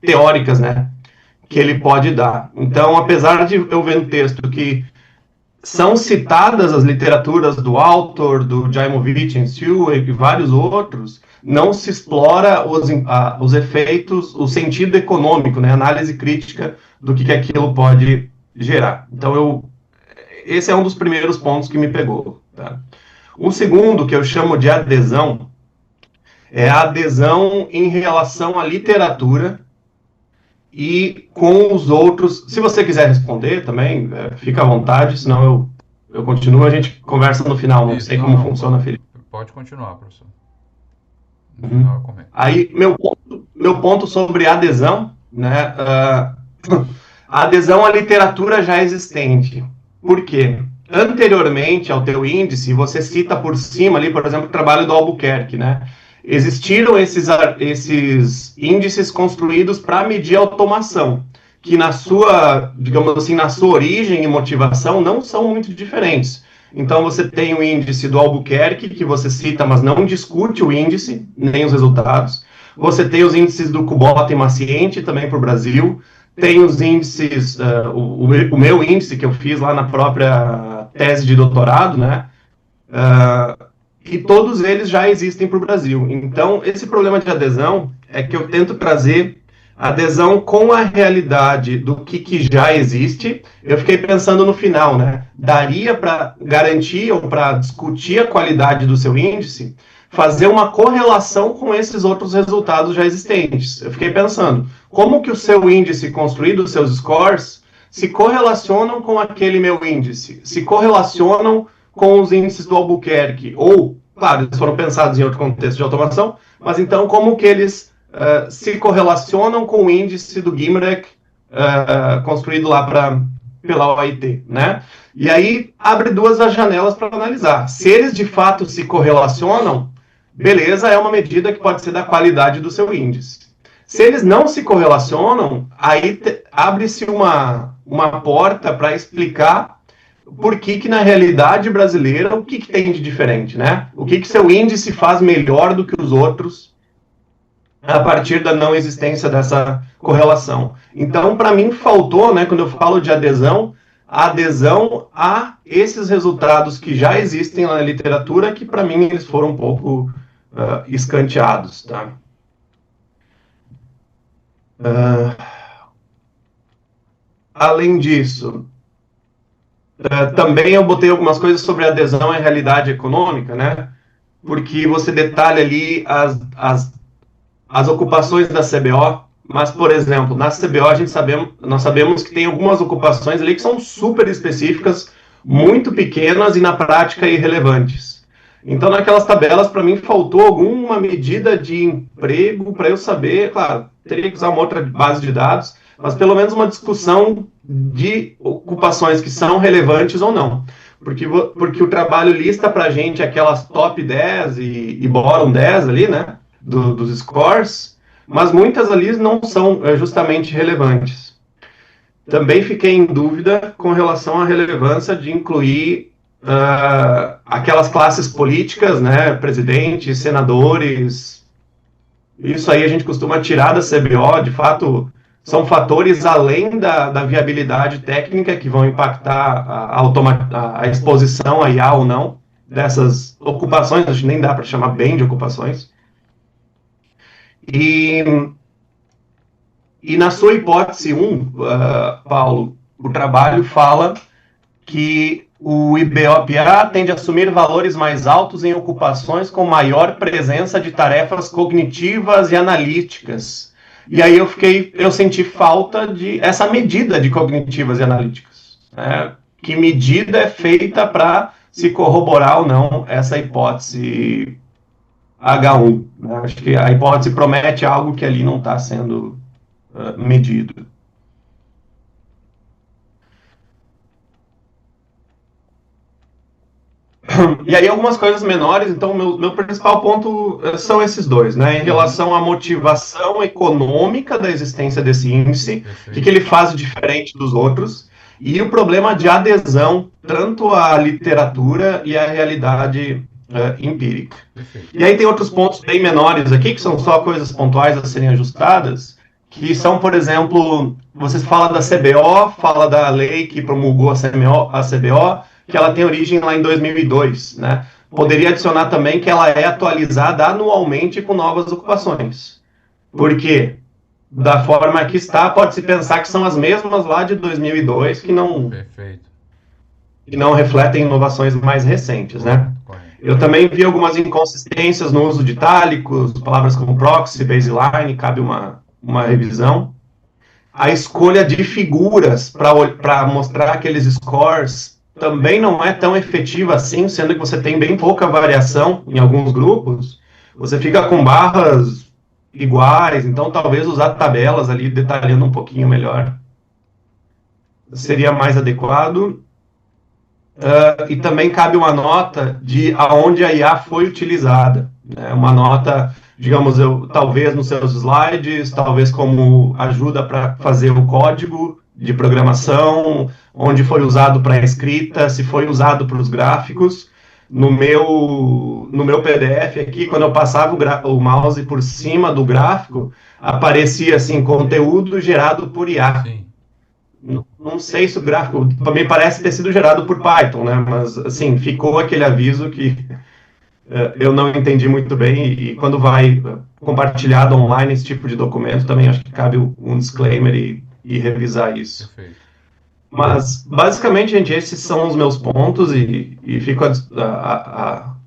teóricas, né, que ele pode dar. Então, apesar de eu ver no texto que são citadas as literaturas do Autor, do Jaimovich e vários outros, não se explora os efeitos, o sentido econômico, né, análise crítica do que aquilo pode gerar. Então, esse é um dos primeiros pontos que me pegou. Tá? O segundo, que eu chamo de adesão, é a adesão em relação à literatura e com os outros. Se você quiser responder também, fica à vontade, senão eu continuo, a gente conversa no final, não sei como funciona, Felipe. Pode continuar, professor. Aí, meu ponto sobre adesão, né? A adesão à literatura já existente. Por quê? Anteriormente ao teu índice, você cita por cima ali, por exemplo, o trabalho do Albuquerque, né? Existiram esses índices construídos para medir automação, que na sua, digamos assim, na sua origem e motivação não são muito diferentes. Então você tem o índice do Albuquerque, que você cita, mas não discute o índice, nem os resultados. Você tem os índices do Kubota e Maciente, também para o Brasil. Tem os índices, o meu índice que eu fiz lá na própria tese de doutorado, né? E todos eles já existem para o Brasil. Então, esse problema de adesão é que eu tento trazer adesão com a realidade do que já existe. Eu fiquei pensando no final, né? Daria para garantir ou para discutir a qualidade do seu índice, fazer uma correlação com esses outros resultados já existentes. Eu fiquei pensando, como que o seu índice construído, os seus scores, se correlacionam com aquele meu índice? Se correlacionam com os índices do Albuquerque? Ou, claro, eles foram pensados em outro contexto de automação, mas então como que eles se correlacionam com o índice do Gimrek construído lá pela OIT, né? E aí abre duas janelas para analisar. Se eles de fato se correlacionam, beleza, é uma medida que pode ser da qualidade do seu índice. Se eles não se correlacionam, aí abre-se uma porta para explicar por que na realidade brasileira, o que tem de diferente, né? O que seu índice faz melhor do que os outros a partir da não existência dessa correlação. Então, para mim, faltou, né, quando eu falo de adesão, a adesão a esses resultados que já existem na literatura, que para mim eles foram um pouco escanteados, tá? Além disso, também eu botei algumas coisas sobre adesão à realidade econômica, né? Porque você detalha ali as ocupações da CBO, mas, por exemplo, na CBO nós sabemos que tem algumas ocupações ali que são super específicas, muito pequenas e na prática irrelevantes. Então, naquelas tabelas, para mim, faltou alguma medida de emprego para eu saber, claro, teria que usar uma outra base de dados, mas pelo menos uma discussão de ocupações que são relevantes ou não. Porque o trabalho lista para a gente aquelas top 10 e bottom 10 ali, né, dos scores, mas muitas ali não são justamente relevantes. Também fiquei em dúvida com relação à relevância de incluir aquelas classes políticas, né, presidentes, senadores, Isso aí a gente costuma tirar da CBO, de fato, são fatores além da viabilidade técnica que vão impactar a exposição a IA ou não dessas ocupações, acho que nem dá para chamar bem de ocupações. E, e na sua hipótese 1, Paulo, o trabalho fala que o IBOPA tende a assumir valores mais altos em ocupações com maior presença de tarefas cognitivas e analíticas. E aí eu senti falta de essa medida de cognitivas e analíticas. Né? Que medida é feita para se corroborar ou não essa hipótese H1? Né? Acho que a hipótese promete algo que ali não está sendo medido. E aí algumas coisas menores, então meu principal ponto são esses dois, né? Em relação à motivação econômica da existência desse índice, o que ele faz de diferente dos outros, e o problema de adesão tanto à literatura e à realidade empírica. E aí tem outros pontos bem menores aqui, que são só coisas pontuais a serem ajustadas, que são, por exemplo, você fala da CBO, fala da lei que promulgou a CBO, que ela tem origem lá em 2002, né? Poderia adicionar também que ela é atualizada anualmente com novas ocupações. Porque, da forma que está, pode-se pensar que são as mesmas lá de 2002 que não refletem inovações mais recentes, né? Eu também vi algumas inconsistências no uso de itálicos, palavras como proxy, baseline, cabe uma revisão. A escolha de figuras para mostrar aqueles scores também não é tão efetiva assim, sendo que você tem bem pouca variação em alguns grupos. Você fica com barras iguais, então talvez usar tabelas ali detalhando um pouquinho melhor seria mais adequado. E também cabe uma nota de aonde a IA foi utilizada. Né? Uma nota, digamos, talvez nos seus slides, talvez como ajuda para fazer o código de programação, onde foi usado para a escrita, se foi usado para os gráficos. No meu PDF aqui, quando eu passava o mouse por cima do gráfico, aparecia assim, conteúdo gerado por IA. Sim. Não sei se o gráfico, também parece ter sido gerado por Python, né? Mas, assim, ficou aquele aviso que eu não entendi muito bem e quando vai compartilhado online esse tipo de documento, também acho que cabe um disclaimer e revisar isso. Perfeito. Mas, basicamente, gente, esses são os meus pontos e fico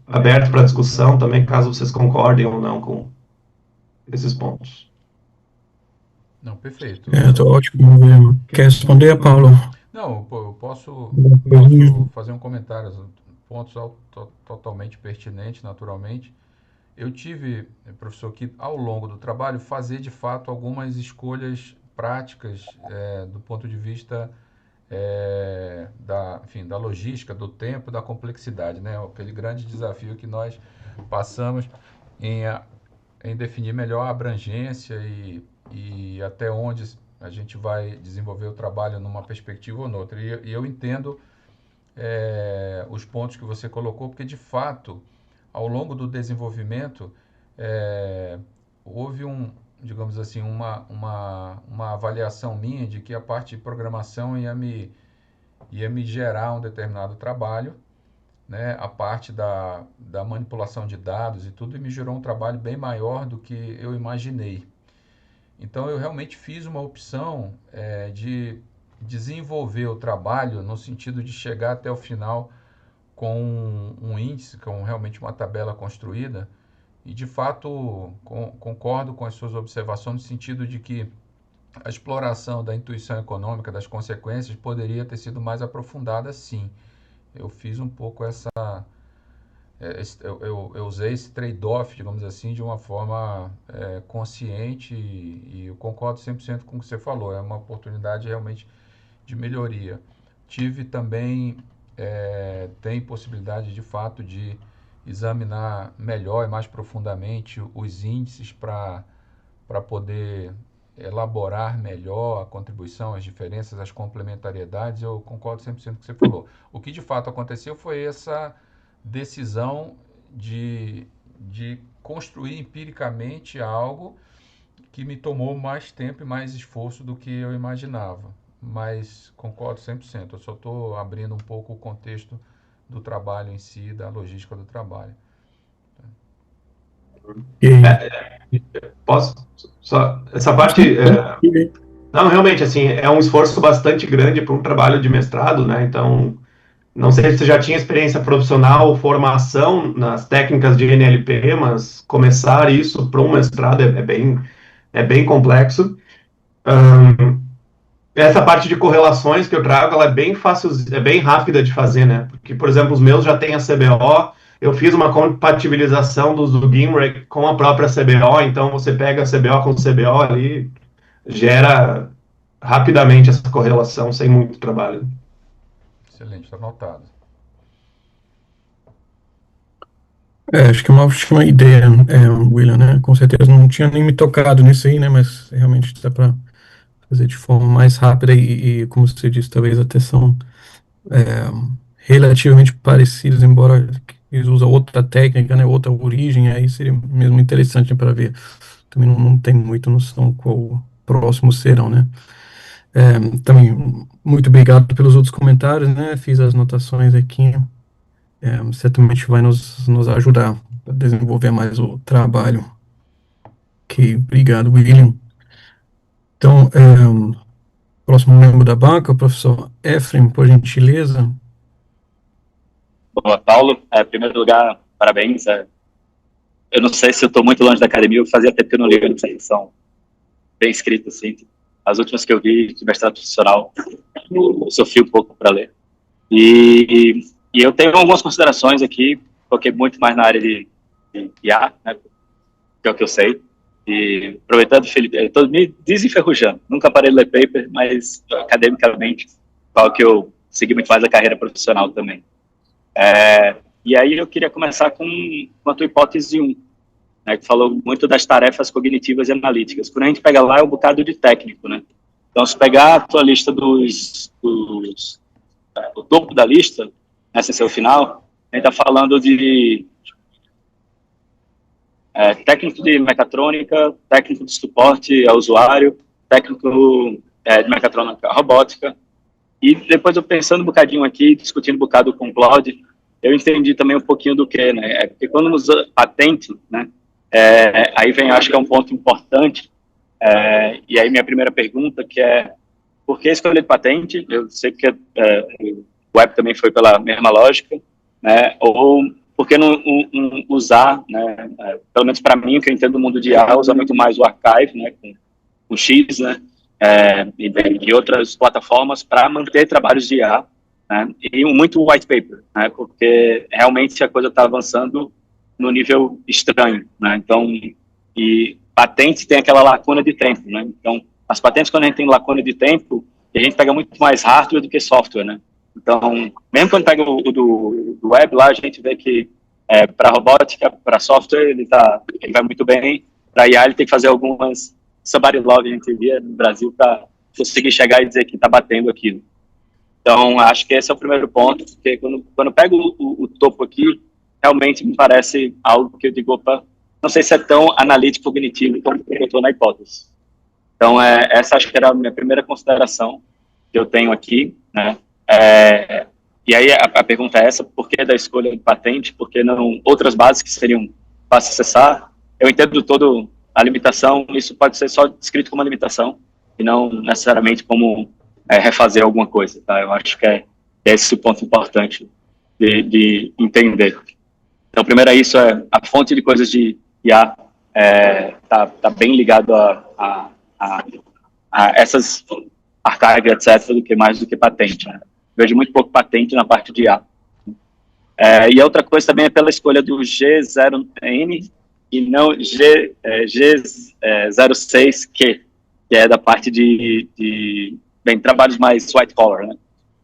aberto para discussão também, caso vocês concordem ou não com esses pontos. Não, perfeito. Tá ótimo. Quer responder, Paulo? Não, eu posso fazer um comentário, pontos totalmente pertinentes, naturalmente. Eu tive, professor, que ao longo do trabalho fazer de fato algumas escolhas práticas do ponto de vista da logística, do tempo, da complexidade, né? Aquele grande desafio que nós passamos em definir melhor a abrangência e até onde a gente vai desenvolver o trabalho numa perspectiva ou noutra. E eu entendo os pontos que você colocou, porque de fato, ao longo do desenvolvimento, houve digamos assim, uma avaliação minha de que a parte de programação ia me gerar um determinado trabalho, né? A parte da manipulação de dados e tudo, e me gerou um trabalho bem maior do que eu imaginei. Então, eu realmente fiz uma opção de desenvolver o trabalho no sentido de chegar até o final com um índice, com realmente uma tabela construída, e de fato concordo com as suas observações no sentido de que a exploração da intuição econômica, das consequências, poderia ter sido mais aprofundada, sim. Eu fiz um pouco eu usei esse trade-off, digamos assim, de uma forma consciente e eu concordo 100% com o que você falou. É uma oportunidade realmente de melhoria. Tive também, tem possibilidade de fato de examinar melhor e mais profundamente os índices para poder elaborar melhor a contribuição, as diferenças, as complementariedades. Eu concordo 100% com o que você falou. O que de fato aconteceu foi essa decisão de de construir empiricamente algo que me tomou mais tempo e mais esforço do que eu imaginava. Mas concordo 100%. Eu só estou abrindo um pouco o contexto do trabalho em si, da logística do trabalho. E, Posso? Só, essa parte. Não, realmente, assim, é um esforço bastante grande para um trabalho de mestrado, né? Então, não sei se você já tinha experiência profissional ou formação nas técnicas de NLP, mas começar isso para um mestrado é bem complexo. Essa parte de correlações que eu trago, ela é bem fácil, é bem rápida de fazer, né? Porque, por exemplo, os meus já têm a CBO, eu fiz uma compatibilização do Gimrek com a própria CBO, então você pega a CBO com CBO ali, gera rapidamente essa correlação, sem muito trabalho. Excelente, está anotado. acho que é uma ótima ideia, William, né? Com certeza não tinha nem me tocado nisso aí, né? Mas realmente dá para fazer de forma mais rápida como você disse, talvez até são é, relativamente parecidos, embora eles usam outra técnica, né? Outra origem, aí seria mesmo interessante para ver. Também não tenho muita noção qual próximos serão, né? Também muito obrigado pelos outros comentários, né? Fiz as anotações aqui. Certamente vai nos ajudar a desenvolver mais o trabalho. Ok, obrigado, William. Então, próximo membro da banca, o professor Efrem, por gentileza. Boa, Paulo. Em primeiro lugar, parabéns. Eu não sei se eu estou muito longe da academia, eu fazia tempo que eu não li essa edição bem escrita, assim. As últimas que eu vi de mestrado profissional, eu sofri um pouco para ler. E eu tenho algumas considerações aqui, foquei muito mais na área de IA, né, que é o que eu sei. E aproveitando, Felipe, eu estou me desenferrujando. Nunca parei de ler paper, mas academicamente, qual que eu segui muito mais a carreira profissional também. E aí eu queria começar com a tua hipótese 1, né, que falou muito das tarefas cognitivas e analíticas. Quando a gente pega lá, é um bocado de técnico, né? Então, se pegar a tua lista o topo da lista, esse é o final, a gente está falando de técnico de mecatrônica, técnico de suporte ao usuário, técnico de mecatrônica robótica, e depois eu pensando um bocadinho aqui, discutindo um bocado com o Claude, eu entendi também um pouquinho do que, né? Porque quando usa patente, né? Aí vem, acho que é um ponto importante, e aí minha primeira pergunta, que é, por que escolher patente? Eu sei que o web também foi pela mesma lógica, né? Ou por que não usar, né? Pelo menos para mim, que eu entendo do mundo de IA, usa muito mais o Archive, né? Com X, né? E outras plataformas para manter trabalhos de IA, né? E muito white paper, né? Porque realmente a coisa está avançando no nível estranho, né? Então, e patente tem aquela lacuna de tempo, né? Então, as patentes, quando a gente tem lacuna de tempo, a gente pega muito mais hardware do que software, né? Então, mesmo quando pega o do web lá, a gente vê que para robótica, para software, ele vai muito bem. Para IA, ele tem que fazer algumas somebody log, a gente via no Brasil, para conseguir chegar e dizer que está batendo aquilo. Então, acho que esse é o primeiro ponto, porque quando eu pego o topo aqui, realmente me parece algo que eu digo, opa, não sei se é tão analítico cognitivo como eu estou na hipótese. Então, essa acho que era a minha primeira consideração que eu tenho aqui, né? E aí a pergunta é essa, por que da escolha de patente, por que não outras bases que seriam fáceis de acessar? Eu entendo todo a limitação, isso pode ser só descrito como uma limitação, e não necessariamente como refazer alguma coisa, tá? Eu acho que é esse o ponto importante de entender. Então, primeiro é isso, a fonte de coisas de IA tá bem ligado a essas archives, etc., do que mais do que patente, né? Vejo muito pouco patente na parte de IA. E a outra coisa também é pela escolha do G0N e não G06Q, que é da parte de trabalhos mais white collar, né?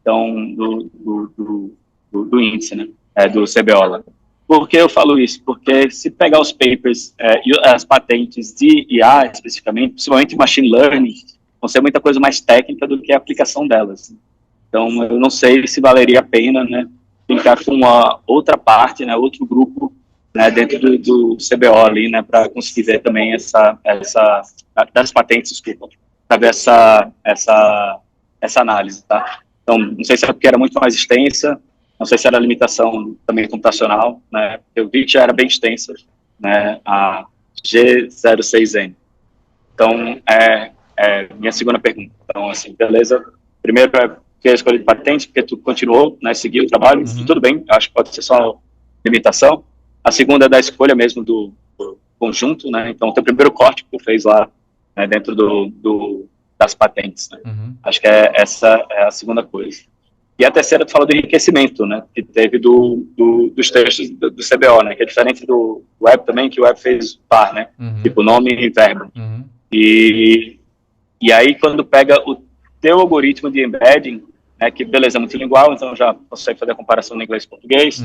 Então, do índice, né? Do CBOLA. Por que eu falo isso? Porque se pegar os papers e as patentes de IA, especificamente, principalmente machine learning, vão ser muita coisa mais técnica do que a aplicação delas. Então, eu não sei se valeria a pena, né, brincar com uma outra parte, né, outro grupo né, dentro do CBO ali, né, para conseguir ver também das patentes, desculpa, para ver essa análise, tá? Então, não sei se era porque era muito mais extensa, não sei se era limitação também computacional, né? Eu vi que já era bem extensa, né? A G06N. Então, minha segunda pergunta. Então, assim, beleza. Primeiro, porque a escolha de patente, porque tu continuou, né? Seguiu o trabalho, e tudo bem, acho que pode ser só limitação. A segunda é da escolha mesmo do conjunto, né? Então, o teu primeiro corte que tu fez lá, né, dentro das patentes, né? Acho que essa é a segunda coisa. E a terceira, tu falou do enriquecimento, né? Que teve dos textos do CBO, né? Que é diferente do web também, que o web fez par, né? Tipo nome e verbo. E aí, quando pega o teu algoritmo de embedding, né, que beleza, é multilingual, então já consegue fazer a comparação no inglês e português,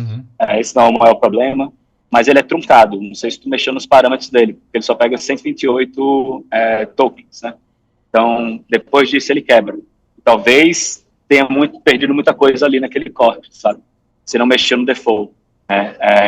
esse não é o maior problema, mas ele é truncado, não sei se tu mexeu nos parâmetros dele, porque ele só pega 128 tokens, né? Então, depois disso ele quebra. Talvez tenha perdido muita coisa ali naquele corte, sabe? Se não mexer no default.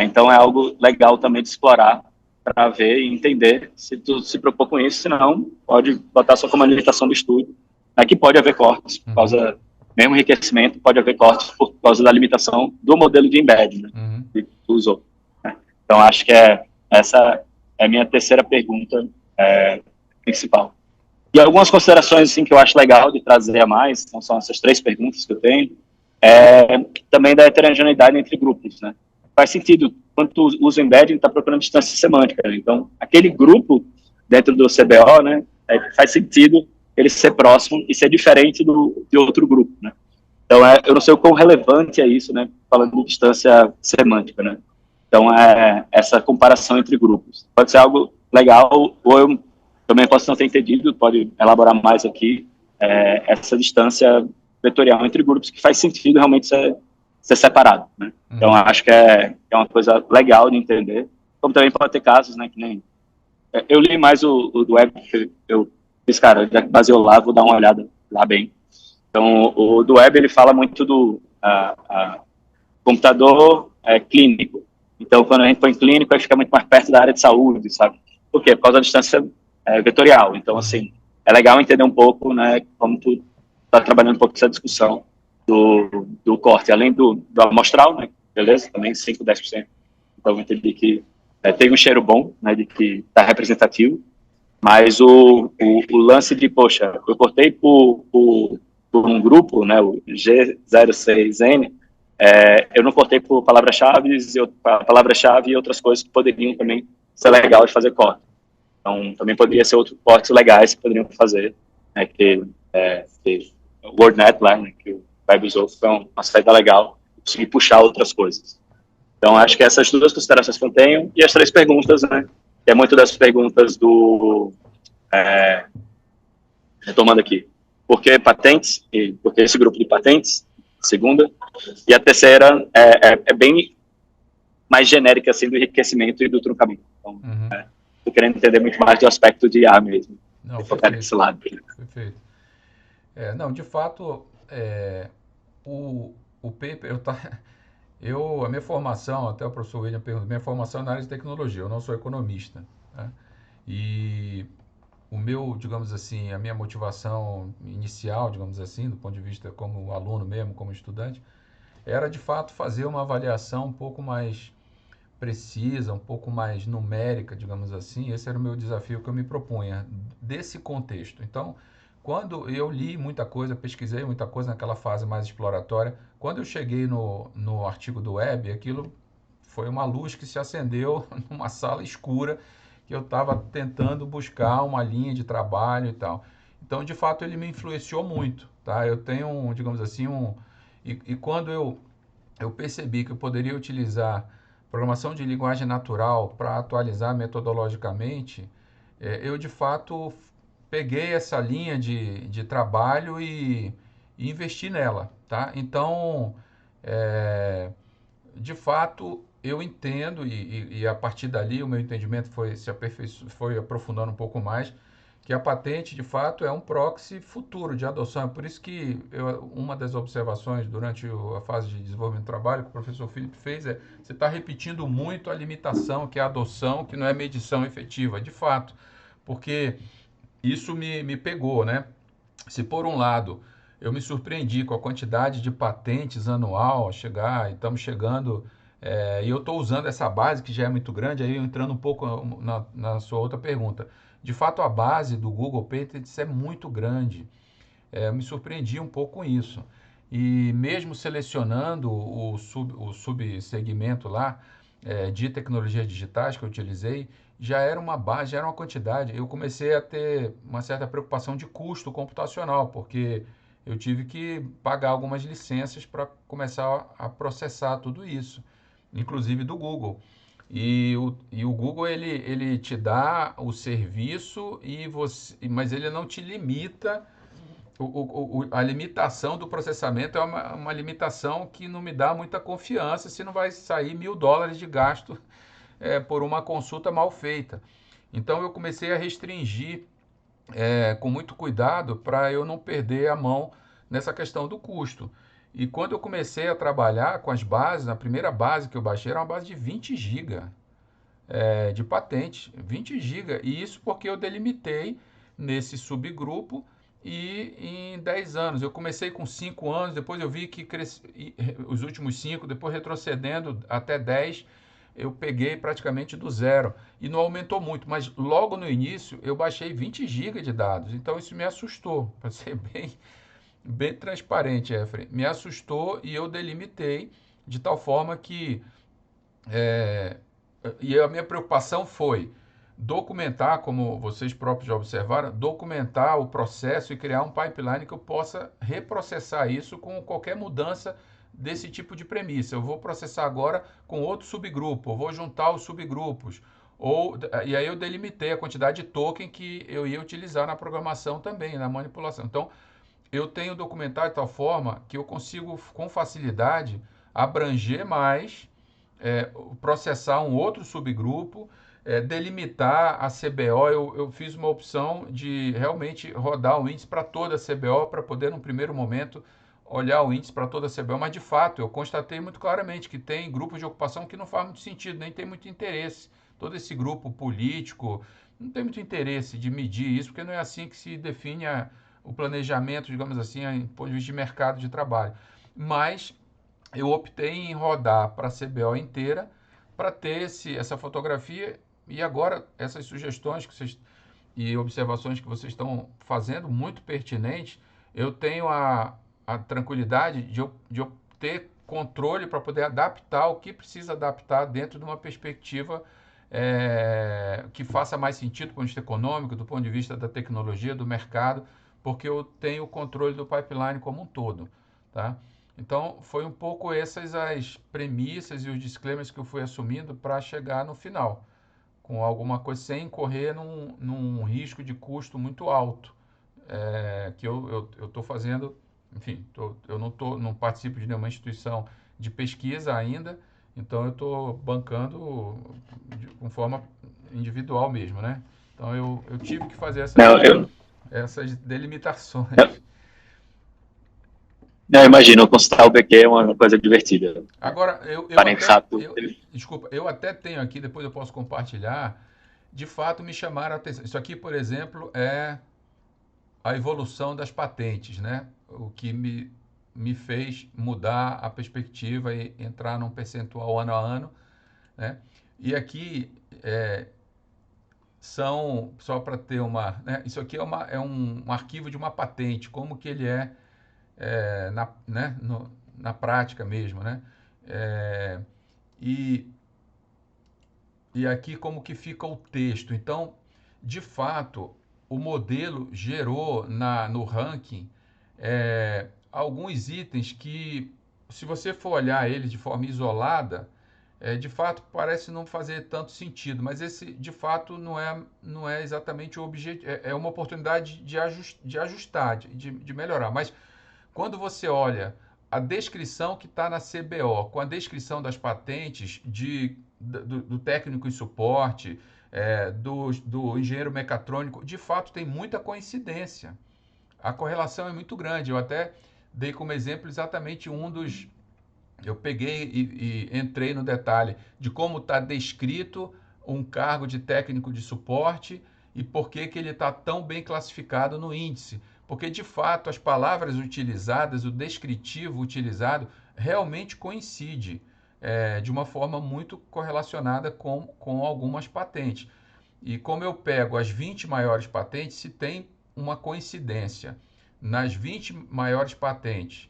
Então, é algo legal também de explorar para ver e entender se tu se propor com isso, senão pode botar só como uma limitação do estúdio. Aqui pode haver cortes, por causa, mesmo enriquecimento, pode haver cortes por causa da limitação do modelo de embed, né, que tu usou. Né? Então, acho que essa é a minha terceira pergunta principal. E algumas considerações assim, que eu acho legal de trazer a mais, então são essas três perguntas que eu tenho, também da heterogeneidade entre grupos, né? Faz sentido, quando tu usa o embedding, está procurando distância semântica, né? Então, aquele grupo dentro do CBO, né, faz sentido ele ser próximo e ser diferente de outro grupo, né? Então, eu não sei o quão relevante é isso, né, falando de distância semântica, né? Então, essa comparação entre grupos. Pode ser algo legal, ou eu também posso não ter entendido, pode elaborar mais aqui, essa distância vetorial entre grupos que faz sentido realmente ser separado, né? Então, acho que é uma coisa legal de entender, como também pode ter casos, né, que nem... Eu li mais o do web, que eu fiz, cara, já que baseou lá, vou dar uma olhada lá bem. Então, o do web, ele fala muito do computador clínico. Então, quando a gente põe clínico, aí fica muito mais perto da área de saúde, sabe? Por quê? Por causa da distância vetorial. Então, assim, é legal entender um pouco, né, como tu está trabalhando um pouco essa discussão do corte, além do amostral, né, beleza? Também 5, 10%. Então, eu entendi que tem um cheiro bom, né, de que está representativo, mas o lance de, poxa, eu cortei por um grupo, né, o G06N, eu não cortei por palavras-chave e outras coisas que poderiam também ser legal de fazer corte. Então, também poderia ser outros cortes legais que poderiam fazer, né, que o WordNet lá, né, que o Web usou, foi uma saída legal, conseguir puxar outras coisas. Então, acho que essas duas considerações que eu tenho, e as três perguntas, né, que é muito das perguntas retomando aqui, por que patentes, e por que esse grupo de patentes, segunda, e a terceira é bem mais genérica, assim, do enriquecimento e do truncamento. Então, estou querendo entender muito mais do aspecto de IA mesmo, e focar nesse lado. Perfeito. Não, de fato, o paper, a minha formação, até o professor William perguntou, minha formação é na área de tecnologia, eu não sou economista, né? E o meu, digamos assim, a minha motivação inicial, digamos assim, do ponto de vista como aluno mesmo, como estudante, era de fato fazer uma avaliação um pouco mais precisa, um pouco mais numérica, digamos assim. Esse era o meu desafio que eu me propunha desse contexto. Então, quando eu li muita coisa, pesquisei muita coisa naquela fase mais exploratória, quando eu cheguei no artigo do web, aquilo foi uma luz que se acendeu numa sala escura que eu estava tentando buscar uma linha de trabalho e tal. Então, de fato, ele me influenciou muito, tá? Eu tenho, digamos assim, e quando eu percebi que eu poderia utilizar programação de linguagem natural para atualizar metodologicamente, eu de fato peguei essa linha de trabalho e investi nela, tá? Então, de fato, eu entendo e a partir dali o meu entendimento foi aprofundando um pouco mais, que a patente, de fato, é um proxy futuro de adoção. É por isso que uma das observações durante a fase de desenvolvimento do trabalho que o professor Felipe fez é você está repetindo muito a limitação, que é a adoção, que não é medição efetiva, de fato, porque isso me pegou, né? Se por um lado eu me surpreendi com a quantidade de patentes anual a chegar, e estamos chegando, e eu estou usando essa base que já é muito grande, aí entrando um pouco na sua outra pergunta. De fato, a base do Google Patents é muito grande. Eu me surpreendi um pouco com isso. E mesmo selecionando o subsegmento lá, de tecnologias digitais que eu utilizei, já era uma base, já era uma quantidade. Eu comecei a ter uma certa preocupação de custo computacional, porque eu tive que pagar algumas licenças para começar a processar tudo isso, inclusive do Google. E o Google ele te dá o serviço mas ele não te limita. A limitação do processamento é uma limitação que não me dá muita confiança se não vai sair US$ 1.000 de gasto por uma consulta mal feita. Então eu comecei a restringir com muito cuidado para eu não perder a mão nessa questão do custo. E quando eu comecei a trabalhar com as bases, a primeira base que eu baixei era uma base de 20 GB de patente, 20 GB. E isso porque eu delimitei nesse subgrupo e em 10 anos. Eu comecei com 5 anos, depois eu vi que os últimos 5, depois retrocedendo até 10, eu peguei praticamente do zero. E não aumentou muito, mas logo no início eu baixei 20 GB de dados. Então isso me assustou, para ser bem transparente, Efraim. Me assustou e eu delimitei de tal forma que e a minha preocupação foi documentar, como vocês próprios já observaram, documentar o processo e criar um pipeline que eu possa reprocessar isso com qualquer mudança desse tipo de premissa. Eu vou processar agora com outro subgrupo, eu vou juntar os subgrupos. E aí eu delimitei a quantidade de token que eu ia utilizar na programação também, na manipulação. Então, eu tenho documentado de tal forma que eu consigo, com facilidade, abranger mais, processar um outro subgrupo, delimitar a CBO. Eu fiz uma opção de realmente rodar o índice para toda a CBO, para poder, num primeiro momento, olhar o índice para toda a CBO, mas de fato eu constatei muito claramente que tem grupos de ocupação que não faz muito sentido, nem tem muito interesse. Todo esse grupo político não tem muito interesse de medir isso, porque não é assim que se define o planejamento, digamos assim, em ponto de vista de mercado de trabalho. Mas eu optei em rodar para a CBO inteira para ter essa fotografia e agora essas sugestões e observações que vocês estão fazendo, muito pertinentes, eu tenho a tranquilidade de eu ter controle para poder adaptar o que precisa adaptar dentro de uma perspectiva que faça mais sentido do ponto de vista econômico, do ponto de vista da tecnologia, do mercado, porque eu tenho o controle do pipeline como um todo, tá? Então, foi um pouco essas as premissas e os disclaimers que eu fui assumindo para chegar no final, com alguma coisa sem correr num risco de custo muito alto, que eu estou fazendo, enfim, eu não participo de nenhuma instituição de pesquisa ainda, então eu estou bancando com forma individual mesmo, né? Então eu tive que fazer Não, essas delimitações. eu, não, imagino, consultar o BQ é uma coisa divertida. Agora, Parem rápido. desculpa, eu até tenho aqui, depois eu posso compartilhar, de fato me chamaram a atenção. Isso aqui, por exemplo, é a evolução das patentes, né? O que me fez mudar a perspectiva e entrar num percentual ano a ano, né? E aqui só para ter né? Isso aqui é um arquivo de uma patente, como que ele né? Na prática mesmo, né? É, e, e aqui como que fica o texto. Então, de fato, o modelo gerou no ranking alguns itens que, se você for olhar eles de forma isolada, de fato parece não fazer tanto sentido, mas esse de fato não é exatamente o objetivo, é uma oportunidade de ajustar, de melhorar. Mas quando você olha a descrição que está na CBO, com a descrição das patentes do técnico em suporte, do engenheiro mecatrônico, de fato tem muita coincidência. A correlação é muito grande. Eu até dei como exemplo exatamente um dos. Eu peguei e entrei no detalhe de como está descrito um cargo de técnico de suporte e por que ele está tão bem classificado no índice. Porque, de fato, as palavras utilizadas, o descritivo utilizado, realmente coincide de uma forma muito correlacionada com algumas patentes. E como eu pego as 20 maiores patentes, se tem uma coincidência nas 20 maiores patentes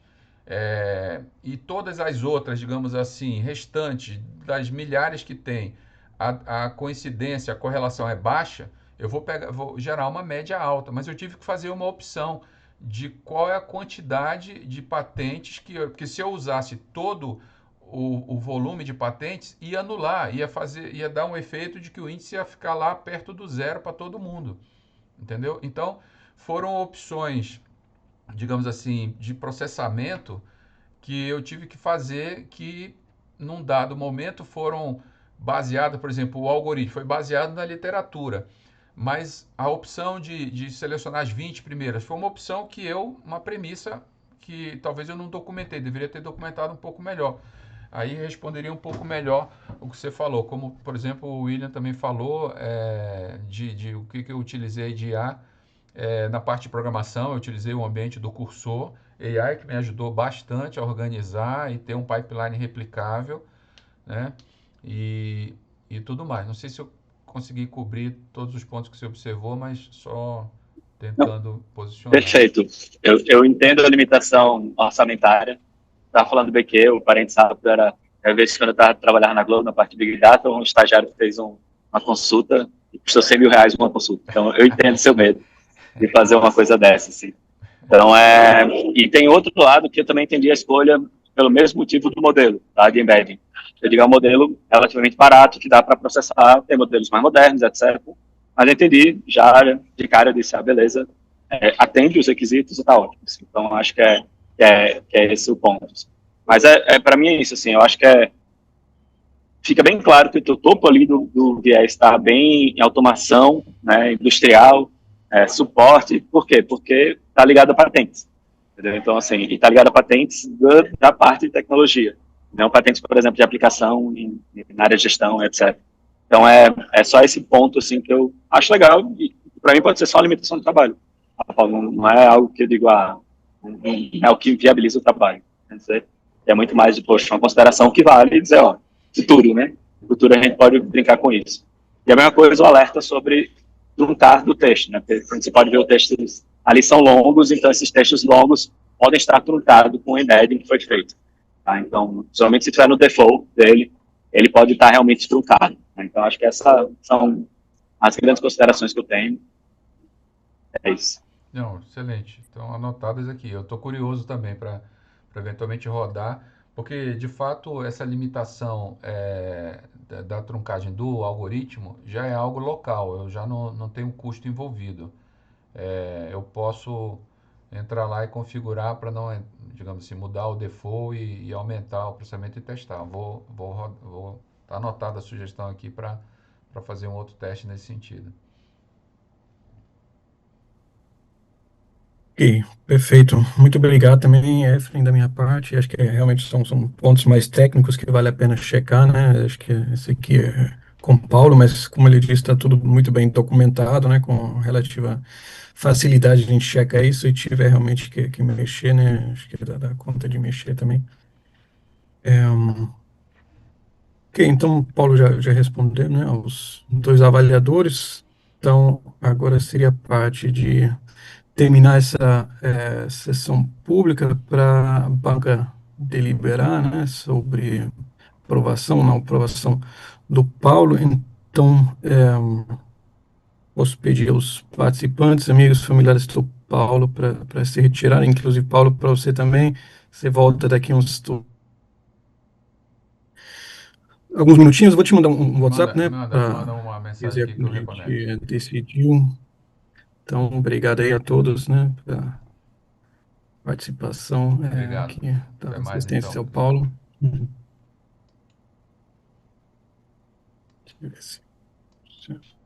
e todas as outras, digamos assim, restantes, das milhares que tem, a coincidência, a correlação é baixa, eu vou gerar uma média alta, mas eu tive que fazer uma opção de qual é a quantidade de patentes porque se eu usasse todo o volume de patentes, ia anular, ia dar um efeito de que o índice ia ficar lá perto do zero para todo mundo, entendeu? Então, foram opções, digamos assim, de processamento que eu tive que fazer que, num dado momento, foram baseadas, por exemplo, o algoritmo foi baseado na literatura, mas a opção de selecionar as 20 primeiras foi uma opção uma premissa que talvez eu não documentei, deveria ter documentado um pouco melhor. Aí responderia um pouco melhor o que você falou, como, por exemplo, o William também falou de o que eu utilizei de IA na parte de programação. Eu utilizei o ambiente do Cursor AI, que me ajudou bastante a organizar e ter um pipeline replicável, né? E, e tudo mais. Não sei se eu consegui cobrir todos os pontos que você observou, mas só Não, tentando posicionar. perfeito. Eu entendo a limitação orçamentária. Estava falando do BQ, o parente sabe, às vezes quando eu estava trabalhando na Globo, na parte de Big Data, um estagiário fez uma consulta e custou R$ 100.000 uma consulta. Então, eu entendo seu medo de fazer uma coisa dessa, assim. Então, e tem outro lado que eu também entendi a escolha pelo mesmo motivo do modelo, tá, de embedding. Eu digo, é um modelo relativamente barato, que dá para processar, tem modelos mais modernos, etc. Mas eu entendi, já de cara, eu disse, beleza, atende os requisitos e está ótimo. Assim. Então, acho que é esse o ponto. Assim. Mas para mim é isso, assim, eu acho que fica bem claro que o teu topo ali do viés está bem em automação, né, industrial, suporte. Por quê? Porque está ligado a patentes. Entendeu? Então, assim, e está ligado a patentes da parte de tecnologia. Não patentes, por exemplo, de aplicação na área de gestão, etc. Então, é só esse ponto, assim, que eu acho legal e, para mim, pode ser só uma limitação de trabalho. Não é algo que eu digo, não é o que viabiliza o trabalho. É muito mais de, poxa, uma consideração que vale dizer, futuro, né? Futuro a gente pode brincar com isso. E a mesma coisa o alerta sobre truncar do texto, né? Porque você pode ver os textos ali são longos, então esses textos longos podem estar truncados com o embedding que foi feito. Tá? Então, somente se estiver no default dele, ele pode estar realmente truncado. Né? Então, acho que essas são as grandes considerações que eu tenho. É isso. Não, excelente. Então, anotadas aqui. Eu estou curioso também para eventualmente rodar, porque de fato essa limitação da truncagem do algoritmo já é algo local, eu já não tenho custo envolvido. Eu posso entrar lá e configurar para não, digamos assim, mudar o default e aumentar o processamento e testar. Vou tá anotada a sugestão aqui para fazer um outro teste nesse sentido. Ok, perfeito. Muito obrigado também, Efraim, da minha parte. Acho que realmente são pontos mais técnicos que vale a pena checar, né? Acho que esse aqui é com o Paulo, mas como ele disse, está tudo muito bem documentado, né? Com relativa facilidade a gente checa isso e tiver realmente que mexer, né? Acho que dá conta de mexer também. Ok, então o Paulo já respondeu, né? Os dois avaliadores. Então, agora seria a parte de terminar essa sessão pública para a banca deliberar, né, sobre aprovação ou não aprovação do Paulo. Então, posso pedir aos participantes, amigos, familiares do Paulo, para se retirarem, inclusive, Paulo, para você também. Você volta daqui alguns minutinhos. Eu vou te mandar um WhatsApp, né, para Manda uma mensagem dizer aqui que como eu a reconecto. gente decidiu. Então, obrigado aí a todos, né, participação Obrigado. aqui, da Até mais assistência então, ao pessoal. Paulo. Deixa eu ver se Certo.